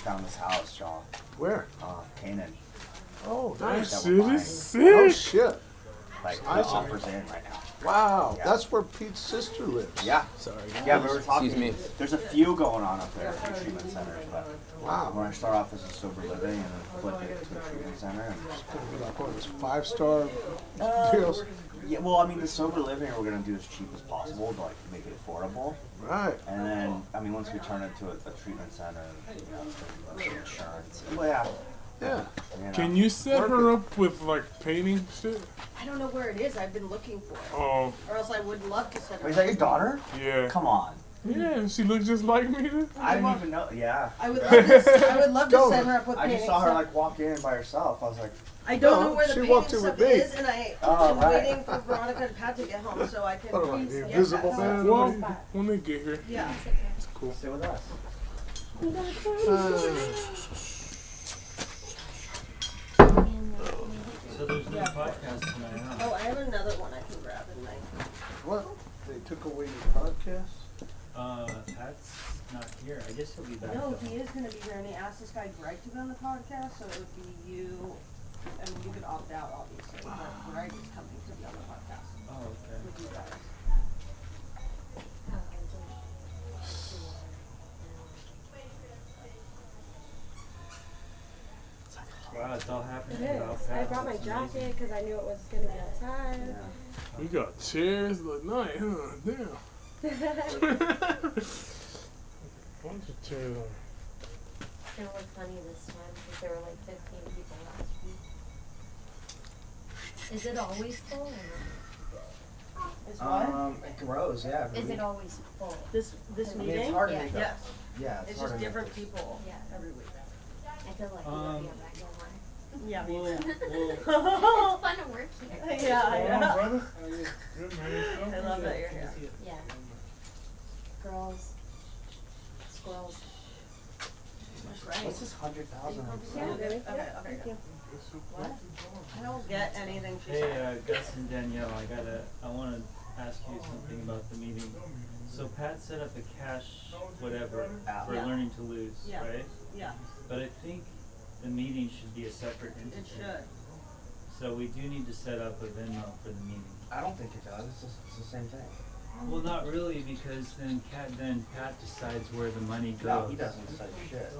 found this house, y'all. Where? Canaan. Oh, nice. That shit is sick. Oh, shit. Like, the Nice. offer's in right now. Wow. Yeah. That's where Pete's sister lives. Yeah. Sorry. Yeah, we were talking. Excuse me. There's a few going on up there at the treatment center, but Wow. we're gonna start off as a sober living and then flip it to a treatment center. And It's going to be like one of those 5-star Uh, deals. yeah, well, I mean, the sober living we're gonna do as cheap as possible to like make it affordable. Right. And then, I mean, once we turn it into a treatment center, you know, it's gonna be insurance. Well, yeah. Yeah. You know. Can you set her up with like painting shit? I don't know where it is. I've been looking for it. Oh, Or else I would love to send her. Wait, is that your daughter? yeah. Come on. Yeah, she looks just like me. I didn't even know. Yeah. I would love to. I would love to Don't. send her up with I painting just saw her stuff. like walk in by herself. I was like, I don't No, know where the she painting walked in stuff with me. is, and I Oh, am right. waiting for Veronica and Pat to get home so I can. What am I, the get invisible that man? stuff. Well, when they get here, Yeah. it's cool. stay with us. So there's no podcast tonight, huh? Oh, I have another one I can grab in my. What? They took away your podcast? Pat's not here. I guess he'll be back. No, though. he is going to be here, and he asked this guy Greg to be on the podcast, so it would be you. I mean, you could opt out, obviously, but Greg is coming to be on the podcast Oh, okay. with you guys. Wow, it's all It happening without is. I Pat. brought my That's jacket amazing. because I knew it was going to be outside. We got chairs like night, huh? Damn. Bunch of chairs on. It's gonna look funny this time because there were like 15 people last week. Is it always full or Is what? It grows, yeah. not? Is it always full? This I mean, meeting? it's hard to Yeah. make Yes. up. Yeah, It's hard just to make different up. people Yeah. every week. I feel like it'll be a regular one. Yeah, me Well, too. It's well, fun to work here. Yeah, I know. brother? How you? Good, man. Yourself? I love that you're here. Yeah. Girls, squirrels. That's right. What's this 100,000? Yeah, really? Okay, okay, Thank okay. you. What? I don't get anything she hey, said. Gus and Danielle, I want to ask you something about the meeting. So Pat set up a cash whatever for Yeah. learning to lose, Yeah. right? Yeah, But I think the meeting should be a separate it entity. should. So we do need to set up a Venmo for the meeting. I don't think it does. It's the same thing. Well, not really, because then Pat decides where the money goes. No, he doesn't say shit.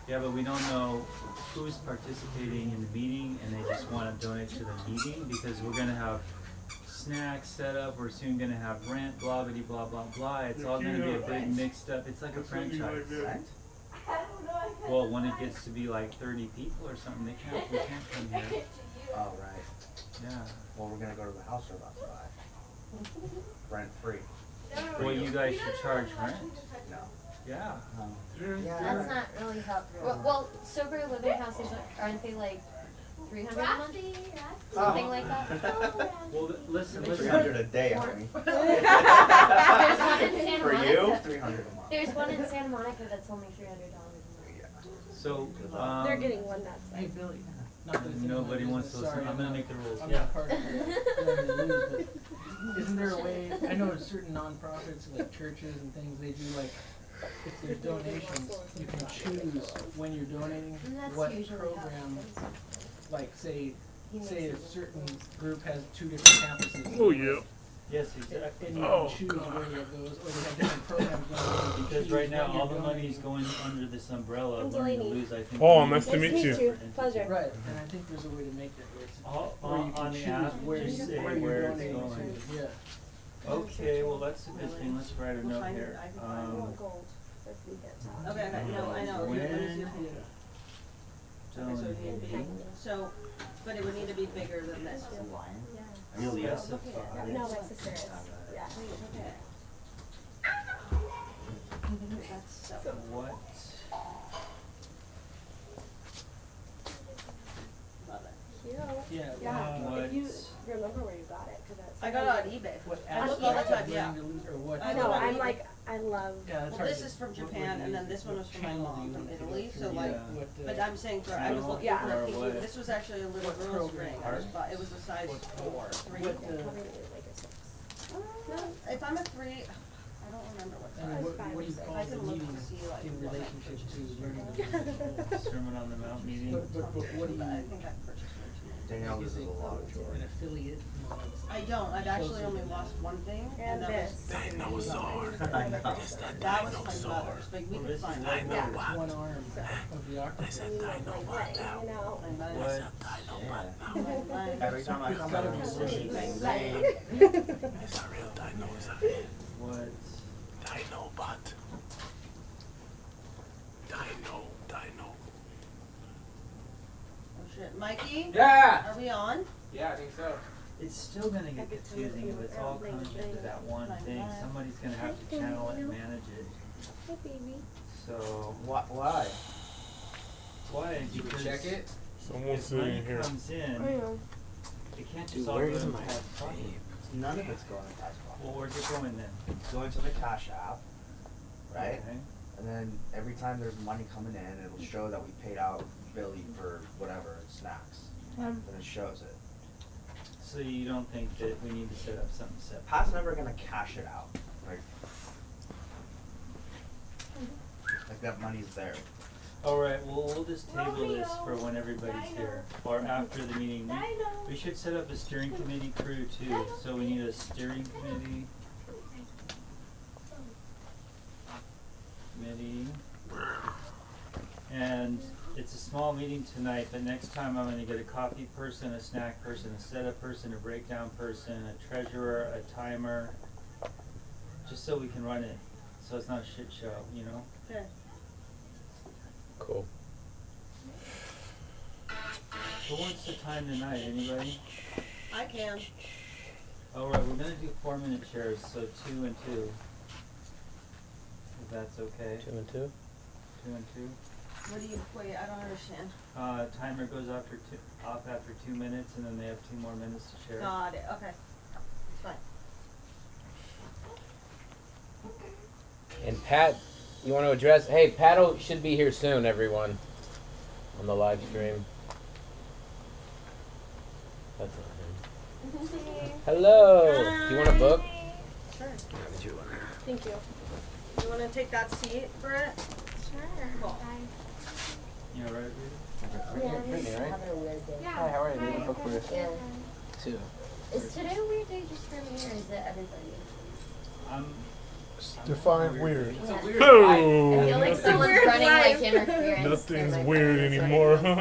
Yeah, but we don't know who's participating in the meeting, and they just want to donate to the meeting because we're gonna have snacks set up. We're soon gonna have rent, blah blah blah blah blah. It's all gonna be a big mixed up. It's like a franchise. Right? Well, when it gets to be like 30 people or something, we can't come here. Oh, right. Yeah. Well, we're gonna go to the house we're about to buy. Rent free. Well, you guys should charge rent. No. Yeah. That's not really how. Well, sober living houses aren't they like 300 a month? Something like that. Well, listen. 300 a day, honey. There's one in Santa For Monica. you, 300 a month. There's one in Santa Monica that's only $300 a month. So. They're getting one that's Hey like, Billy, not that Nobody wants to listen. sorry, I'm gonna make the rules. I'm Yeah. not part of the news, but isn't there a way, I know certain nonprofits like churches and things, they do like, if there's donations, you can choose when you're donating And that's what usually how it program, happens. like say He makes a it certain group has 2 different campuses. Oh, yeah. Yes, exactly. And you Oh, can choose God. where it goes, or they have different programs going on. You Because choose right now, when all you're the money's donating. going under this umbrella I'm of learning to Delaney. lose. I think. Paul, we nice need to meet Nice to you. meet you. Pleasure. Right, and I think there's a way to make that where it's, All, where you can on the choose app, where just you- say where where you're it's donating going. to, yeah. Okay, well that's a good thing. Let's write a We'll note find it. here. I can find I want gold. If we get top. Okay, okay, no, I know. When Let me see your page. Okay, so it would need to be, donating, so, but it would need to be bigger than this. Are you Leo? specify. No, my sister is. Yeah. Okay. That's so. What? Love it. Cute. Yeah. Yeah. What? If you remember where you got it, because that's. I got it on eBay. What I apps look all the are time, you yeah. willing to lose, or what? I No, know, I'm like, I love. Yeah, that's Well, hard this to- is from what Japan, would and then you- this one was what from my channel do mom you from want to Italy, go so through? like, Yeah. What, but I'm saying for, I was Channel looking Yeah. for a or pinky, what? this was actually a little What girl's program? ring, I was it was a size What- 4, 3. What, Probably like a 6. If I'm a 3, I don't remember what And size. what do you I call the can look meetings to see like in what I relationship to purchased. learning the Sermon on the Mount meeting. But what do you, I think I purchased one too many. Danielle, is this is it a lot of joy. an affiliate? You know, it's- I don't, I've actually only lost one thing, and And that was. this. Dinosaur. I know. That was my mother's, but we could find that. Yeah, it's one arm of the octopus. And you know, like, right, you know. And then- What? Yeah. Every time I come gotta out, be it's silly. bang, Like, bang. It's a real dinosaur. What? Dinobot. Dino. Oh shit, Mikey? Yeah! Are we on? Yeah, I think so. It's still gonna get confusing if it's all coming into that one thing. Somebody's gonna have to channel it and manage it. hey, baby. So, Why? why? Did you Because check it? Someone's if money sitting here. comes I in, know. it can't Dude, just all where go is into my that bucket. None of it's going to tax Well, where's it going then? Go into the Cash App, right? Okay. And then every time there's money coming in, it'll show that we paid out Billy for whatever snacks. And it shows it. So you don't think that we need to set up something separate? Pat's never gonna cash it out. Like that money's there. Alright, well, we'll just table this for when everybody's here, or after the meeting. We should set up a steering committee crew too, so we need a steering committee. And it's a small meeting tonight, but next time I'm gonna get a coffee person, a snack person, a setup person, a breakdown person, a treasurer, a timer, just so we can run it, so it's not a shit show, you know? Okay. Cool. Who wants the time tonight, anybody? I can. Alright, we're gonna do 4-minute shares, so 2 and 2. If that's okay. 2 and 2? 2 and 2. What do you, wait, I don't understand. Timer goes off after 2 minutes, and then they have 2 more minutes to share. Got it, okay. Fine. And Pat, you want to address? Hey, Pat should be here soon, everyone, on the live stream. That's not him. Hello. Do you want a book? Sure. Thank you. You wanna take that seat, Britt? Sure. Cool. You alright, Rita? Yeah, Brittany, right? Having a weird day. Hi, how are you? Need a book for you? Yeah. Too. Is today a weird day just for me, or is it everybody? I'm Define weird. Yeah. Oh, I feel like It's a someone's weird running life. like interference. nothing's through my weird phone, so I anymore, know.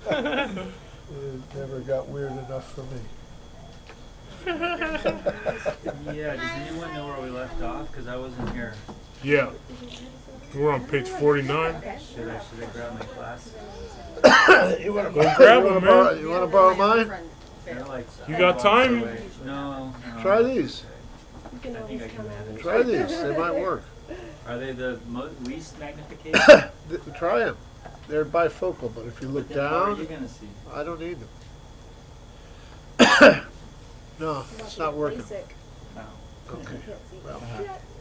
huh? It never got weird enough for me. Yeah, does anyone know where we left off? Cause I wasn't here. Yeah. We're on page 49. Should I grab my class? You wanna Go grab 'em, man. You wanna borrow mine? They're like You got 2 blocks time? away. No. Try these. You can I always think I can come manage. over. Try these. They might work. Are they the least magnification? Try them. They're bifocal, but if you look How are you down, gonna see? I don't need them. No, it's not working. Basic. No. Okay. Can't see. Well,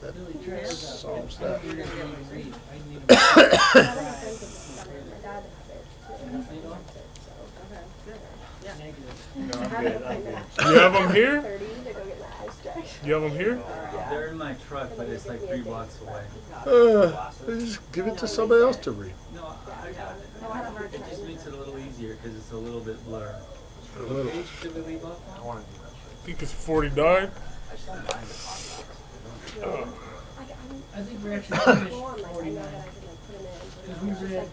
that Really tries out. solves I that. think you're gonna get my read. I need A lot of my friends have discovered my dad has it too. You don't? So, Okay, good. negative. No, I I'm have good. it I'm like good. that. You have them here? 30 to go get my eyes checked. You have them here? They're in my truck, but it's like 3 blocks away. Just give it to somebody else to read. No, I got it. No, I have a hard It just time. makes it a little easier because it's a little bit blur. A What little. page should we leave off I on? wanna do that. I think it's 49. I just don't mind the contracts. I think we're actually I'm finished full on, like, I know 49. that I can like put them in. Because we read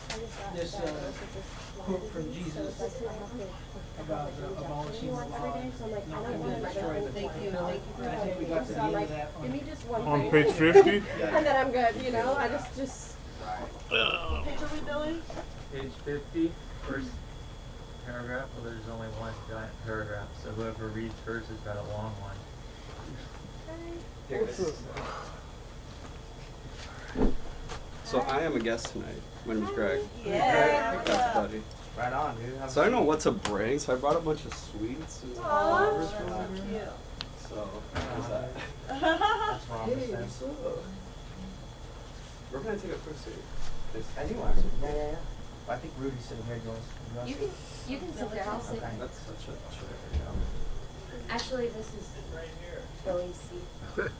I just got this, diagnosed with this quote from lung disease, Jesus so it's like I have to about abolishing the once law, every day, so I'm like, I not don't to want to destroy the Thank you, planet. thank you for And I think we got to So the I'm end like, of that give me just one On thing. page 50? And then I'm good, you know? I just Page are we billing? Page 50, first paragraph. Well, there's only one giant paragraph, so whoever reads first has got a long one. So I am a guest tonight. My name's Greg. Yeah. That's buddy. Right on, dude. Have So I a don't know seat. what to bring, so I brought a bunch of sweets and Aw, flowers for that's that. so cute. So there's that. That's wrong with them. We're gonna take a quick seat. Anywhere. Yeah. I think Rudy's sitting here. Do you want You can sit there. I'll sit. Okay. That's such a chair. Actually, this is Billy's seat.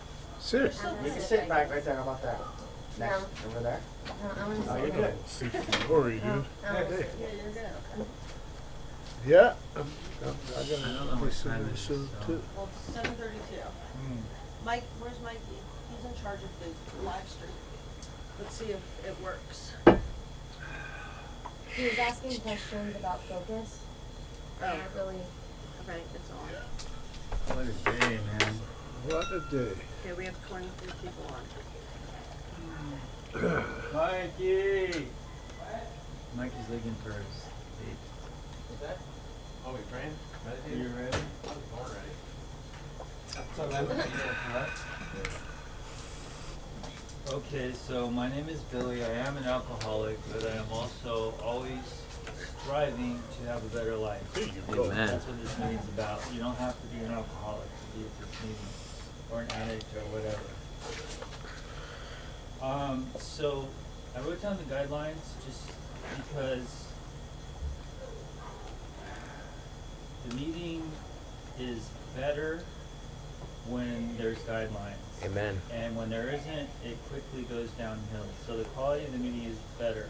Seriously. You can sit back right there. How about that? Next, over there. I'm gonna Oh, sit you're here. good. See Lori, dude. I'm gonna Yeah, sit Yeah, here. you're good, okay. Yeah. I'm I don't gonna know be what sitting time there it is, soon so. too. Well, it's 7:32. Mike, where's Mikey? He's in charge of the live stream. Let's see if it works. He was asking questions about focus. Oh, Not really. okay, it's on. What a day, man. What a day. Okay, we have 23 people on. Mikey! Mikey's looking for his date. What's that? Oh, we praying? Are you ready? I was born ready. So that would be it, what? Okay, so my name is Billy. I am an alcoholic, but I am also always striving to have a better life. There you go. Amen. That's what this meeting's about. You don't have to be an alcoholic to be at this meeting, or an addict, or whatever. So I wrote down the guidelines just because the meeting is better when there's guidelines. Amen. And when there isn't, it quickly goes downhill. So the quality of the meeting is better.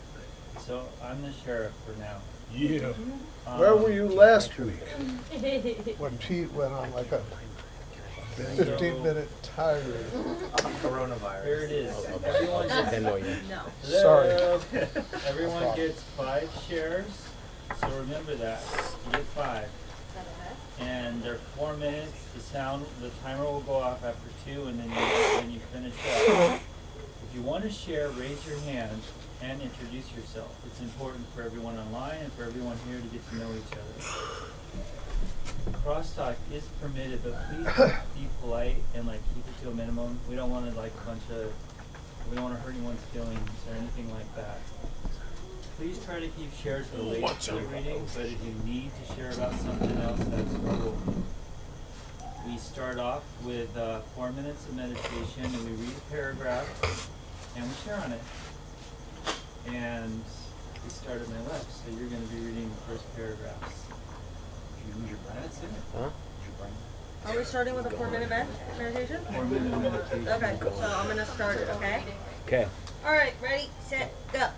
So I'm the sheriff for now. Yeah. Where were you last week? When When Pete went on like a 15-minute tirade. Coronavirus. Here it is. I'll Everyone sit gets, in on you. No. Sorry. everyone gets 5 shares. So remember that. You get 5. And they're 4 minutes. The timer will go off after 2, and then you finish up. If you want to share, raise your hand and introduce yourself. It's important for everyone online and for everyone here to get to know each other. Crosstalk is permitted, but please be polite and keep it to a minimum. We don't want to we don't want to hurt anyone's feelings or anything like that. Please try to keep shares related to the reading, but if you need to share about something else, that's cool. We start off with 4 minutes of meditation, and we read a paragraph, and we share on it. And we start at my left, so you're going to be reading the first paragraphs. That's it. Huh? Are we starting with a 4-minute meditation? 4-minute meditation. Okay, so I'm gonna start it, okay? Okay. Alright, ready, set, go.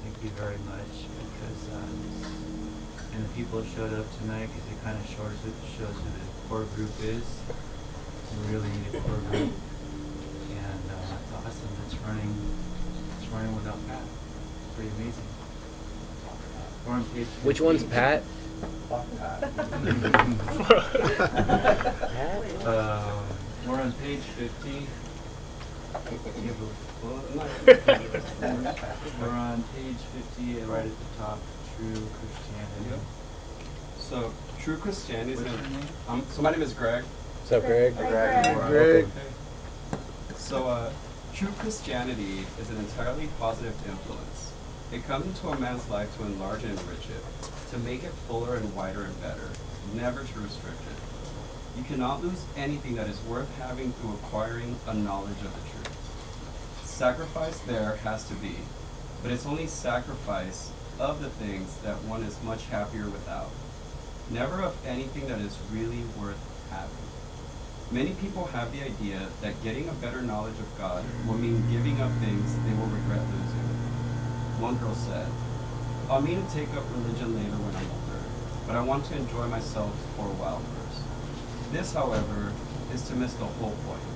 Thank you very much, because and the people that showed up tonight, because it kind of shows who the core group is. We really need a core group, and it's awesome. It's running without Pat. It's pretty amazing. We're on page 50. Which one's Pat? Fuck that. We're on page 50. We're on page 50, right at the top. True Christianity. Yep. So, true Christianity is What's your name? so my name is Greg. What's up, Greg? Greg. So, true Christianity is an entirely positive influence. It comes into a man's life to enlarge and enrich it, to make it fuller and wider and better, never to restrict it. You cannot lose anything that is worth having through acquiring a knowledge of the truth. Sacrifice there has to be, but it's only sacrifice of the things that one is much happier without. Never of anything that is really worth having. Many people have the idea that getting a better knowledge of God will mean giving up things they will regret losing. One girl said, "I'll mean to take up religion later when I'm older, but I want to enjoy myself for a while first." This, however, is to miss the whole point.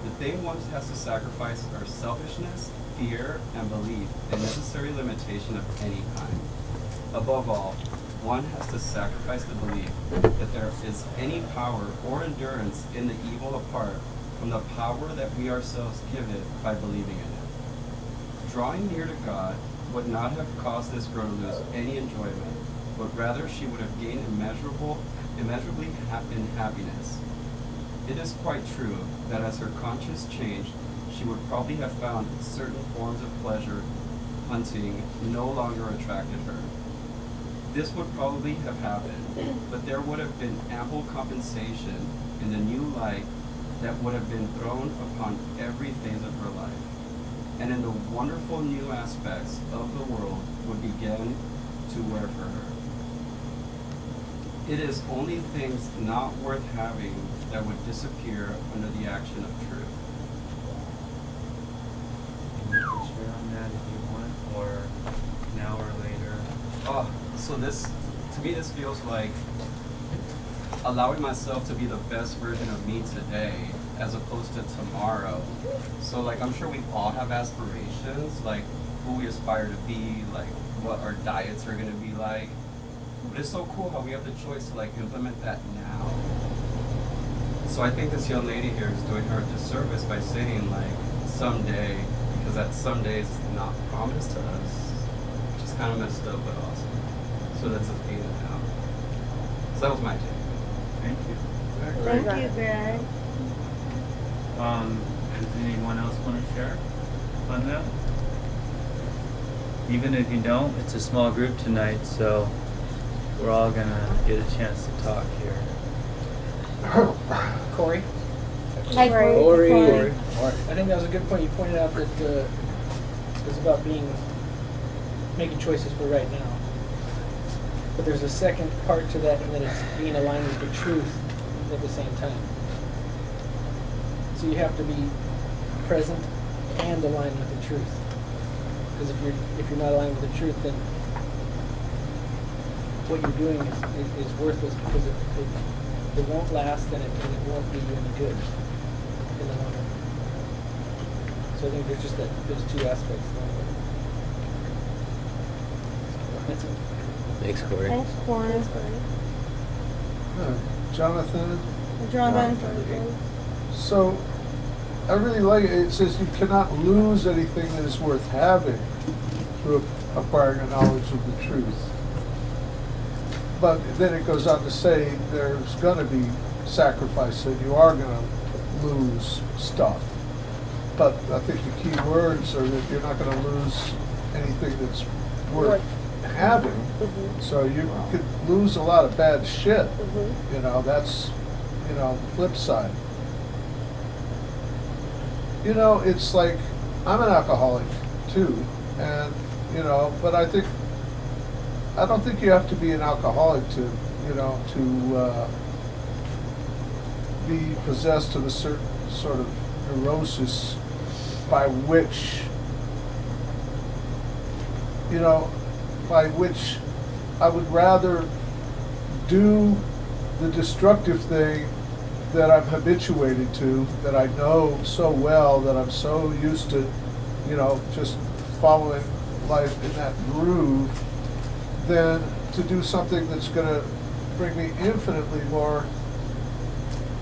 The thing one has to sacrifice are selfishness, fear, and belief in necessary limitation of any kind. Above all, one has to sacrifice the belief that there is any power or endurance in the evil apart from the power that we ourselves give it by believing in it. Drawing near to God would not have caused this girl to lose any enjoyment, but rather she would have gained immeasurably in happiness. It is quite true that as her conscience changed, she would probably have found certain forms of pleasure hunting no longer attracted her. This would probably have happened, but there would have been ample compensation in the new light that would have been thrown upon every phase of her life, and in the wonderful new aspects of the world would begin to wear for her. It is only things not worth having that would disappear under the action of truth. And you can share on that if you want, or now or later. So this, to me, this feels like allowing myself to be the best version of me today as opposed to tomorrow. So like, I'm sure we all have aspirations, like who we aspire to be, like what our diets are gonna be like. But it's so cool how we have the choice to like implement that now. So I think this young lady here is doing her a disservice by saying like someday, because that someday is not promised to us, which is kind of messed up but awesome. So that's us being it now. So that was my take. Thank you. Thank you, Greg. Does anyone else want to share on that? Even if you don't, it's a small group tonight, so we're all gonna get a chance to talk here. Corey? Hi, Corey. I think that was a good point. You pointed out that it's about making choices for right now. But there's a second part to that, and then it's being aligned with the truth at the same time. So you have to be present and aligned with the truth. Because if you're not aligned with the truth, then what you're doing is worthless, because it won't last, and it won't do you any good in the long run. So I think there's just those two aspects. That's it. Thanks, Corey. Thanks, Corey. Jonathan, Jonathan. so I really like it. It says you cannot lose anything that is worth having through acquiring a knowledge of the truth. But then it goes on to say there's going to be sacrifice, and you are going to lose stuff. But I think the key words are that you're not going to lose anything that's worth having. Mm-hmm. So you could lose a lot of bad shit. Mm-hmm. You know, that's, the flip side. It's like, I'm an alcoholic too, and, but I don't think you have to be an alcoholic to be possessed of a certain sort of neurosis by which you know, by which I would rather do the destructive thing that I'm habituated to, that I know so well, that I'm so used to, you know, just following life in that groove, than to do something that's going to bring me infinitely more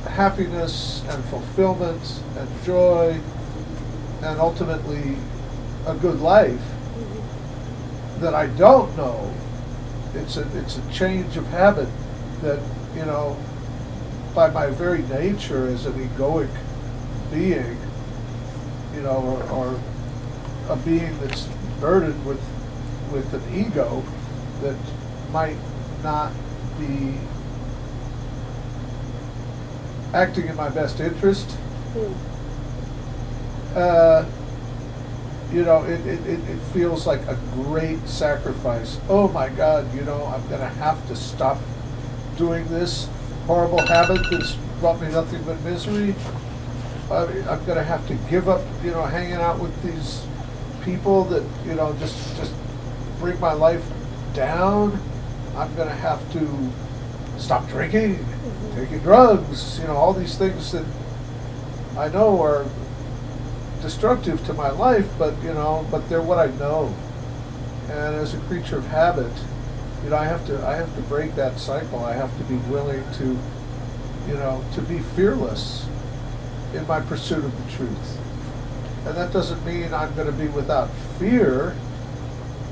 happiness and fulfillment and joy and ultimately a good life that I don't know. It's a change of habit that, you know, by my very nature as an egoic being, you know, or a being that's burdened with an ego that might not be acting in my best interest, you know, it feels like a great sacrifice. Oh my God, you know, I'm going to have to stop doing this horrible habit that's brought me nothing but misery. I'm going to have to give up, you know, hanging out with these people that, you know, just bring my life down. I'm going to have to stop drinking, taking drugs, you know, all these things that I know are destructive to my life, but, you know, but they're what I know. And as a creature of habit, you know, I have to break that cycle. I have to be willing to, you know, to be fearless in my pursuit of the truth. And that doesn't mean I'm going to be without fear,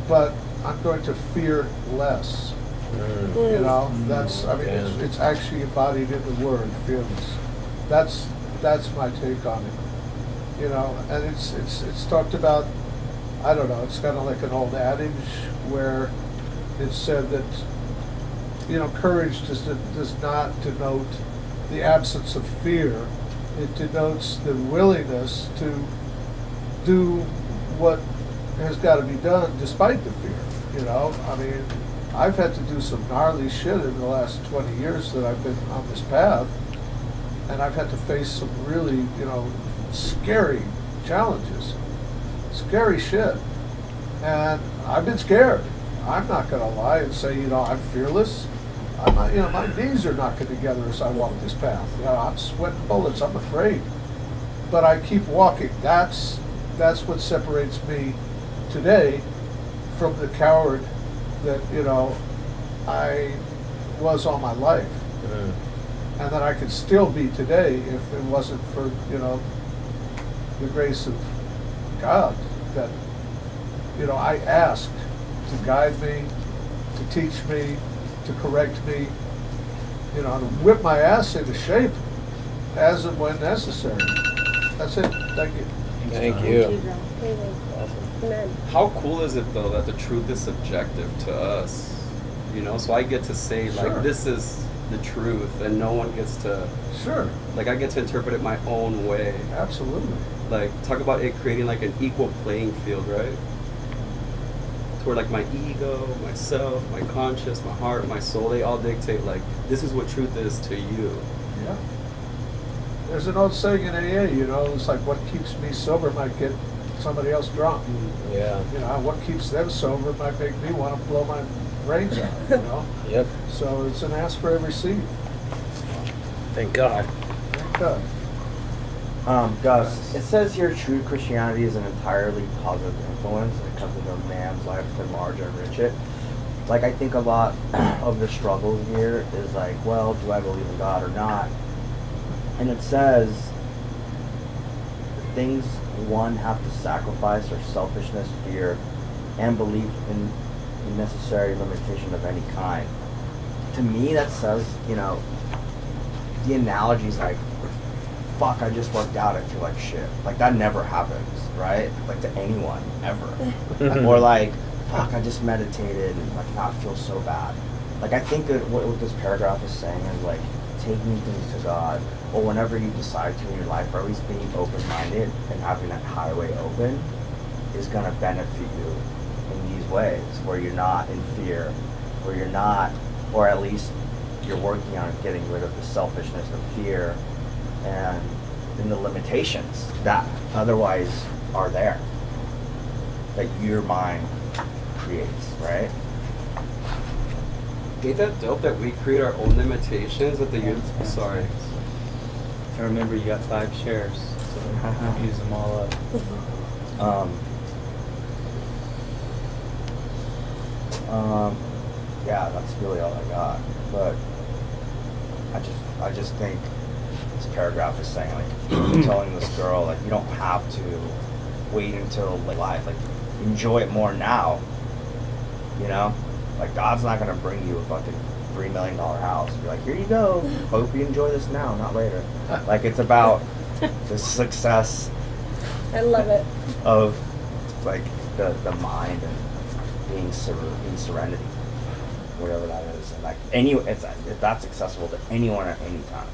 but I'm going to fear less. You know, that's, I mean, it's actually embodied in the word, fearless. That's my take on it. You know, and it's talked about, I don't know, it's kind of like an old adage where it's said that, you know, courage does not denote the absence of fear. It denotes the willingness to do what has got to be done despite the fear. You know, I mean, I've had to do some gnarly shit in the last 20 years that I've been on this path, and I've had to face some really, you know, scary challenges, scary shit, and I've been scared. I'm not going to lie and say, you know, I'm fearless. I'm not, you know, my knees are knocking together as I walk this path. You know, I'm sweating bullets. I'm afraid, but I keep walking. That's what separates me today from the coward that, you know, I was all my life, and that I could still be today if it wasn't for, you know, the grace of God that, you know, I asked to guide me, to teach me, to correct me, you know, to whip my ass into shape as and when necessary. That's it. Thank you. Thank you. Amen. How cool is it though that the truth is subjective to us? You know, so I get to say like, Sure. this is the truth, and no one gets to, Sure. like, I get to interpret it my own way. Absolutely. Like, talk about it creating like an equal playing field, right? To where like my ego, myself, my conscience, my heart, my soul, they all dictate like, this is what truth is to you. Yeah. There's an old saying in AA, you know, it's like what keeps me sober might get somebody else drunk. Yeah. You know, what keeps them sober might make me want to blow my brains out, you know? Yep. So it's an ask for every seed. Thank God. Thank God. Gus, it says here true Christianity is an entirely positive influence when it comes to a man's life to enlarge and enrich it. Like, I think a lot of the struggle here is like, well, do I believe in God or not? And it says things one have to sacrifice are selfishness, fear, and belief in necessary limitation of any kind. To me, that says, you know, the analogy's like, fuck, I just worked out, I feel like shit. Like, that never happens, right? Like, to anyone, ever. Or like, fuck, I just meditated and like not feel so bad. Like, I think that what this paragraph is saying is like, taking things to God, or whenever you decide to in your life, or at least being open-minded and having that highway open is gonna benefit you in these ways, where you're not in fear, where you're not, or at least you're working on getting rid of the selfishness, the fear, and the limitations that otherwise are there, that your mind creates, right? Ain't that dope that we create our own limitations that the youth? Sorry. And remember, you got 5 shares, so don't use them all up. Yeah, that's really all I got. But I just think this paragraph is saying, like, telling this girl, like, you don't have to wait until life. Like, enjoy it more now. You know? Like, God's not gonna bring you a fucking $3 million house and be like, here you go. Hope you enjoy this now, not later. Like, it's about the success I love it. of, like, the mind and being in serenity, whatever that is. And, like, that's accessible to anyone at any time.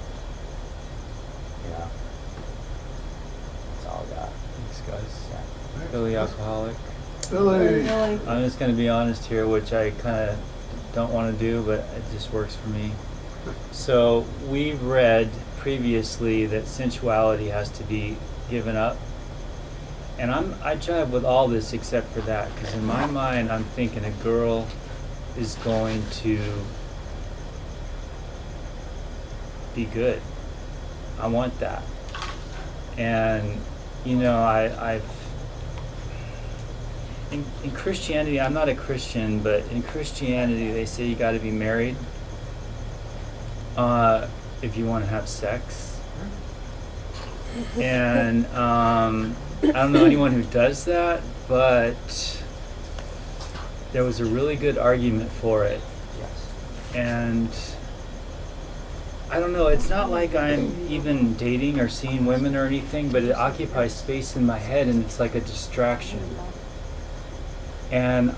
You know? That's all I got. Thanks, guys. Yeah. Billy Alcoholic. Billy. I'm just gonna be honest here, which I kind of don't want to do, but it just works for me. So we read previously that sensuality has to be given up, and I jive with all this except for that, because in my mind I'm thinking a girl is going to be good. I want that, and you know I've in Christianity, I'm not a Christian, but in Christianity they say you got to be married if you want to have sex. And I don't know anyone who does that, but there was a really good argument for it. Yes. And I don't know, it's not like I'm even dating or seeing women or anything, but it occupies space in my head and it's like a distraction. And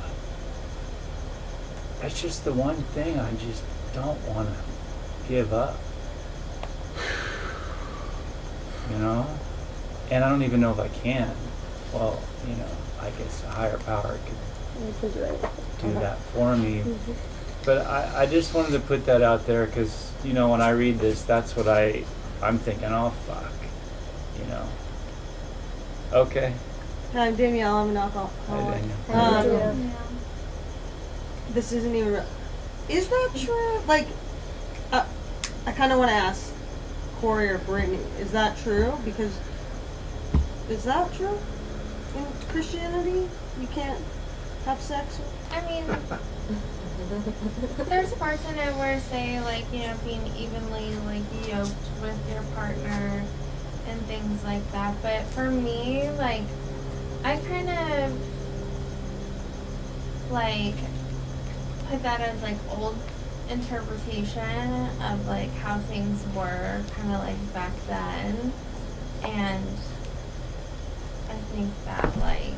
that's just the one thing I just don't want to give up. You know? And I don't even know if I can. Well, you know, I guess a higher power could do that for me. But I just wanted to put that out there because, you know, when I read this, that's what I'm thinking, oh, fuck. You know? Okay. Hi, I'm Danielle. I'm an alcoholic. Hi, Danielle. This isn't even real. Is that true? Like, I kind of want to ask Corey or Brittany, is that true? Because, is that true? In Christianity, you can't have sex? I mean, there's parts in it where say, like, you know, being evenly, like, yoked with your partner and things like that. But for me, like, I kind of, like, put that as, like, old interpretation of, like, how things were kind of, like, back then. And I think that, like,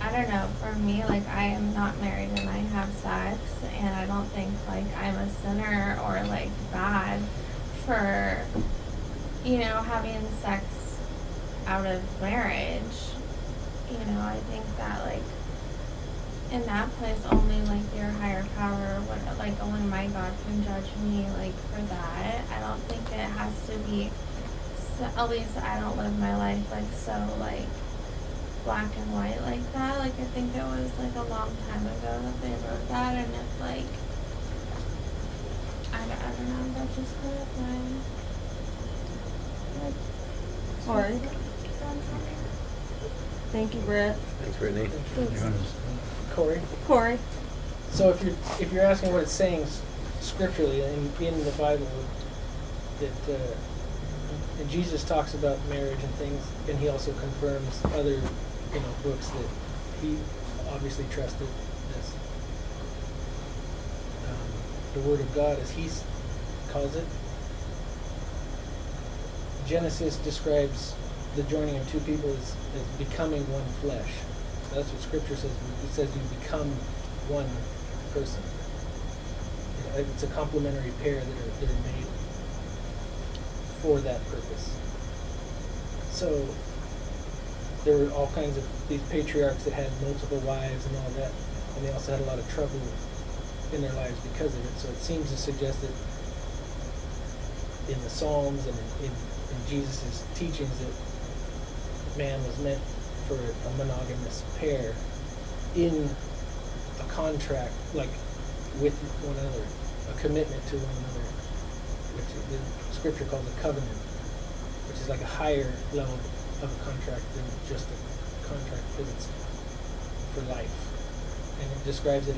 I don't know, for me, like, I am not married and I have sex, and I don't think, like, I'm a sinner or, like, bad for, you know, having sex out of marriage. You know, I think that, like, in that place, only, like, your higher power would, like, only my God can judge me, like, for that. I don't think it has to be, so, at least I don't live my life, like, so, like, black and white like that. Like, I think it was, like, a long time ago that they wrote that, and it's, like, I don't know, that's just kind of my, like, Alright. Thank you, Brett. Thanks, Brittany. Corey. So if you're asking what it's saying scripturally in the Bible, that and Jesus talks about marriage and things, and he also confirms other books that he obviously trusted as the Word of God, as he calls it. Genesis describes the joining of two people as becoming one flesh. That's what Scripture says. It says you become one person. It's a complementary pair that are made for that purpose. So there were all kinds of these patriarchs that had multiple wives and all that, and they also had a lot of trouble in their lives because of it. So it seems to suggest that in the Psalms and in Jesus' teachings that man was meant for a monogamous pair in a contract, like with one another, a commitment to one another, which the scripture calls a covenant, which is like a higher level of a contract than just a contract because it's for life. And it describes it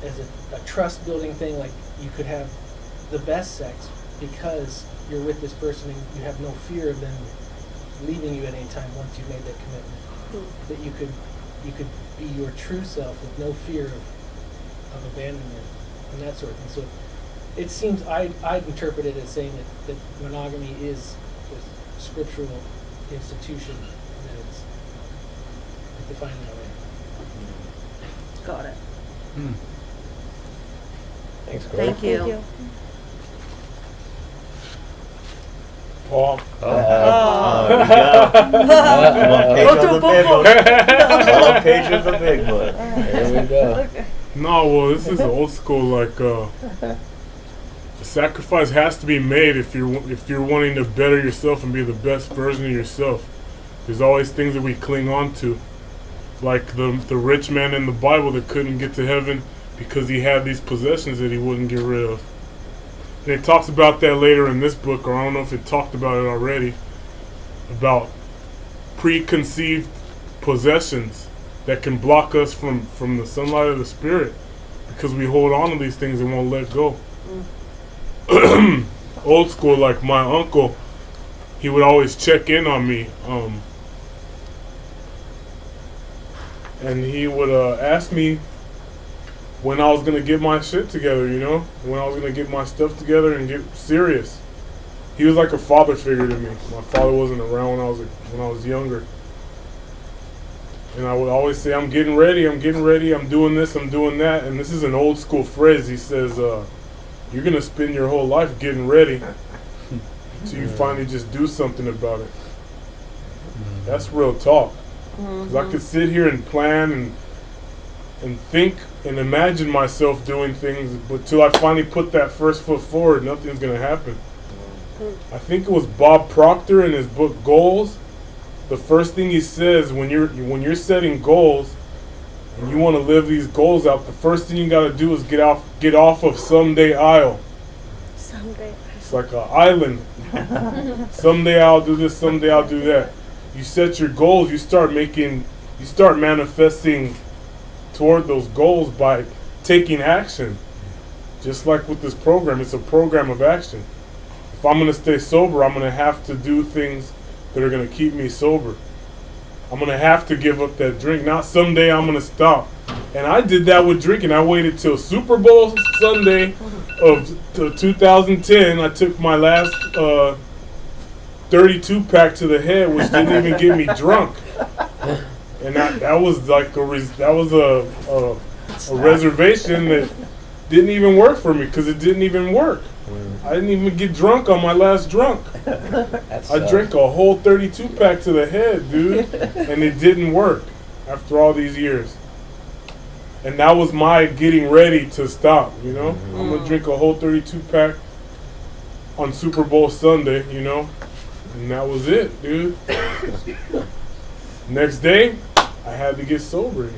as a trust building thing, like you could have the best sex because you're with this person and you have no fear of them leaving you at any time once you've made that commitment. That you could be your true self with no fear of abandonment and that sort of thing. So it seems I'd interpret it as saying that monogamy is a scriptural institution and that it's defined that way. Got it. Thanks, Corey. Thank you. Thank you. Paul. There we go. One page of the big book. There we go. No, well, this is old school. Like, the sacrifice has to be made if you're wanting to better yourself and be the best version of yourself. There's always things that we cling on to, like the rich man in the Bible that couldn't get to heaven because he had these possessions that he wouldn't get rid of. And it talks about that later in this book, or I don't know if it talked about it already, about preconceived possessions that can block us from the sunlight of the Spirit because we hold on to these things and won't let go. Old school, like my uncle, he would always check in on me, and he would ask me when I was going to get my shit together, you know? When I was going to get my stuff together and get serious. He was like a father figure to me. My father wasn't around when I was younger. And I would always say, I'm getting ready, I'm doing this, I'm doing that. And this is an old school phrase. He says, you're going to spend your whole life getting ready until you finally just do something about it. That's real talk. Because I could sit here and plan and think and imagine myself doing things, but till I finally put that first foot forward, nothing's going to happen. I think it was Bob Proctor in his book Goals. The first thing he says when you're setting goals and you want to live these goals out, the first thing you got to do is get off of Someday Isle. Someday. It's like an island. Someday I'll do this, someday I'll do that. You set your goals, you start manifesting toward those goals by taking action. Just like with this program, it's a program of action. If I'm going to stay sober, I'm going to have to do things that are going to keep me sober. I'm going to have to give up that drink. Not someday I'm going to stop. And I did that with drinking. I waited till Super Bowl Sunday of 2010. I took my last 32 pack to the head, which didn't even get me drunk. And that was like a reservation that didn't even work for me because it didn't even work. I didn't even get drunk on my last drunk. I drank a whole 32 pack to the head, dude, and it didn't work after all these years. And that was my getting ready to stop, you know? I'm going to drink a whole 32 pack on Super Bowl Sunday, you know? And that was it, dude. Next day, I had to get sober.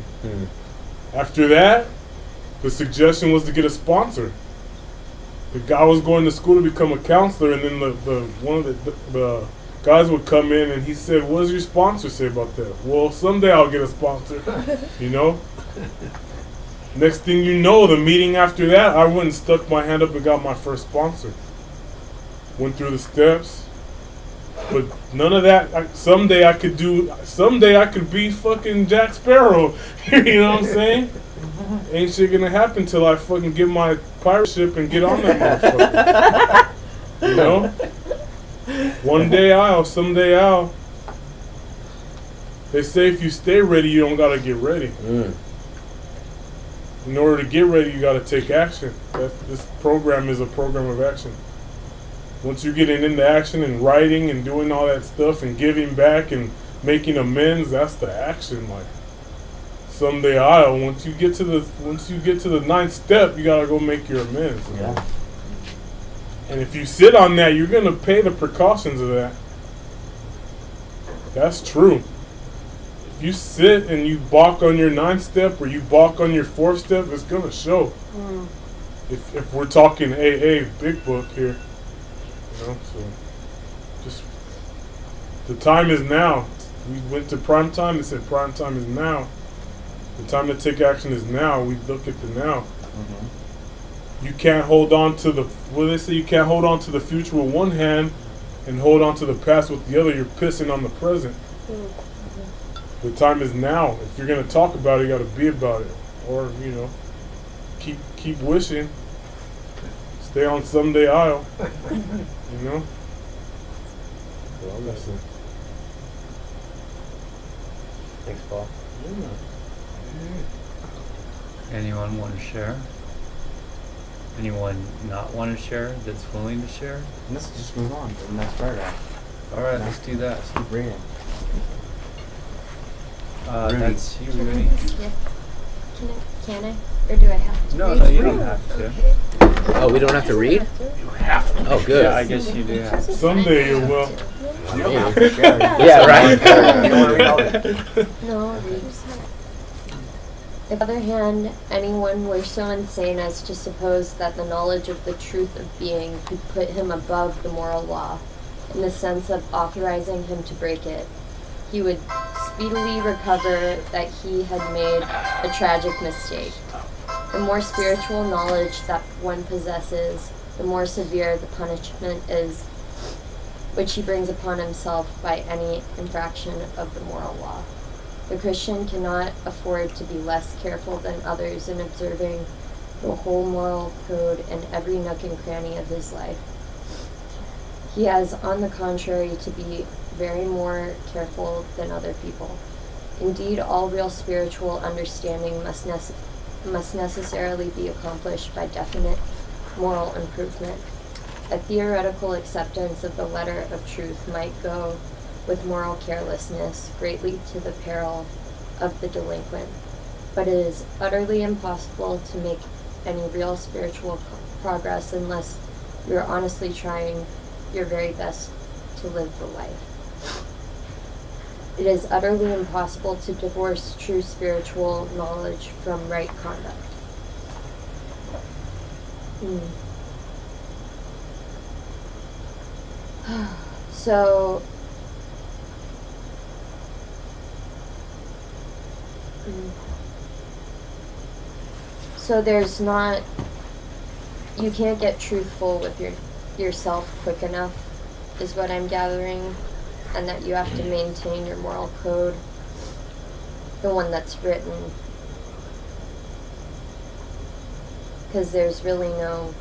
After that, the suggestion was to get a sponsor. The guy was going to school to become a counselor, and then one of the guys would come in and he said, "What does your sponsor say about that?" Well, someday I'll get a sponsor, you know? Next thing you know, the meeting after that, I went and stuck my hand up and got my first sponsor. Went through the steps. But none of that. Someday I could be fucking Jack Sparrow. You know what I'm saying? Ain't shit gonna happen till I fucking get my pirate ship and get on that motherfucker. You know? One day someday I'll. They say if you stay ready, you don't gotta get ready. In order to get ready, you gotta take action. This program is a program of action. Once you're getting into action and writing and doing all that stuff and giving back and making amends, that's the action. Like someday once you get to the ninth step, you gotta go make your amends. You know? And if you sit on that, you're gonna pay the precautions of that. That's true. If you sit and you balk on your 9th step or you balk on your 4th step, it's gonna show. Mm. If we're talking AA, big book here, you know, so just the time is now. We went to prime time and said prime time is now. The time to take action is now. We look at the now. Mm-hmm. You can't hold on to the, what do they say? You can't hold on to the future with one hand and hold on to the past with the other. You're pissing on the present. The time is now. If you're gonna talk about it, you gotta be about it. Or, you know, keep wishing. Stay on someday aisle. You know? Well, listen. Thanks, Paul. Anyone want to share? Anyone not want to share that's willing to share? And let's just move on to the next paragraph. All right, let's do that. Let's keep reading. Rudy. That's you, Can Rudy. I skip? Can I? Or do I have to? No, read? no, you don't have to. Oh, we don't have to read? Oh, good. Yeah, I guess you do have to. Someday you will. You don't have to share. Yeah, right. You don't want to read all of it. No, I'll read. If on the other hand, anyone were so insane as to suppose that the knowledge of the truth of being could put him above the moral law, in the sense of authorizing him to break it, he would speedily recover that he had made a tragic mistake. The more spiritual knowledge that one possesses, the more severe the punishment is which he brings upon himself by any infraction of the moral law. The Christian cannot afford to be less careful than others in observing the whole moral code in every nook and cranny of his life. He has, on the contrary, to be very more careful than other people. Indeed, all real spiritual understanding must necessarily be accomplished by definite moral improvement. A theoretical acceptance of the letter of truth might go with moral carelessness greatly to the peril of the delinquent, but it is utterly impossible to make any real spiritual progress unless you are honestly trying your very best to live the life. It is utterly impossible to divorce true spiritual knowledge from right conduct. So, so there's not, you can't get truthful with yourself quick enough, is what I'm gathering, and that you have to maintain your moral code, the one that's written, because there's really no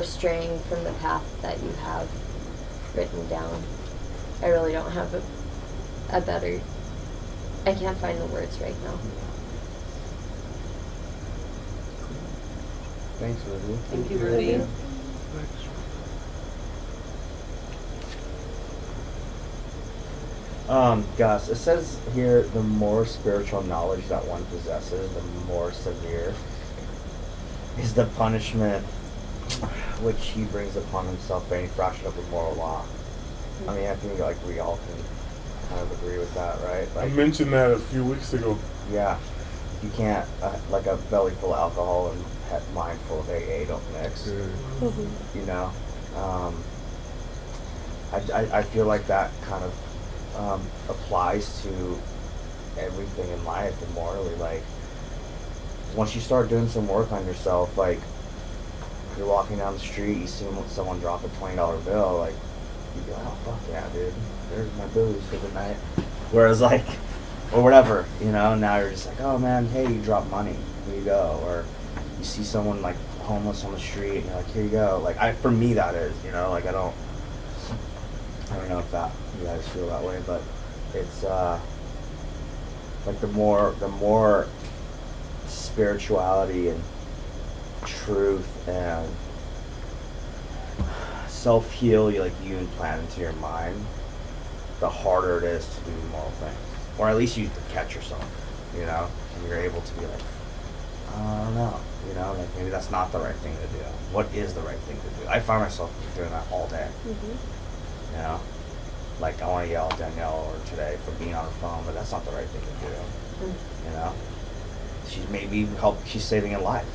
straying from the path that you have written down. I really don't have a better, I can't find the words right now. Thanks, Rudy. Thank you, Rudy. Gus, it says here the more spiritual knowledge that one possesses, the more severe is the punishment which he brings upon himself by any fraction of the moral law. I mean, I think like we all can kind of agree with that, right? I Like, mentioned that a few weeks ago. yeah, you can't like a belly full of alcohol and a mind full of AA don't mix. You know, I feel like that kind of applies to everything in life and morally. Like, once you start doing some work on yourself, like you're walking down the street, you see someone drop a $20 bill, like you be like, oh fuck yeah, dude, there's my booze for the night. Whereas like, or whatever, you know, now you're just like, oh man, hey, you dropped money, here you go. Or you see someone like homeless on the street, and you're like, here you go. Like, for me that is, you know, like I don't know if that you guys feel that way, but it's like the more spirituality and truth and self-heal you implant into your mind, the harder it is to do moral things, or at least you catch yourself, you know, and you're able to be like, I don't know, you know, like maybe that's not the right thing to do. What is the right thing to do? I find myself doing that all day, you know. like I want to yell at Danielle or today for being on her phone, but that's not the right thing to do. You know, she's maybe she's saving a life.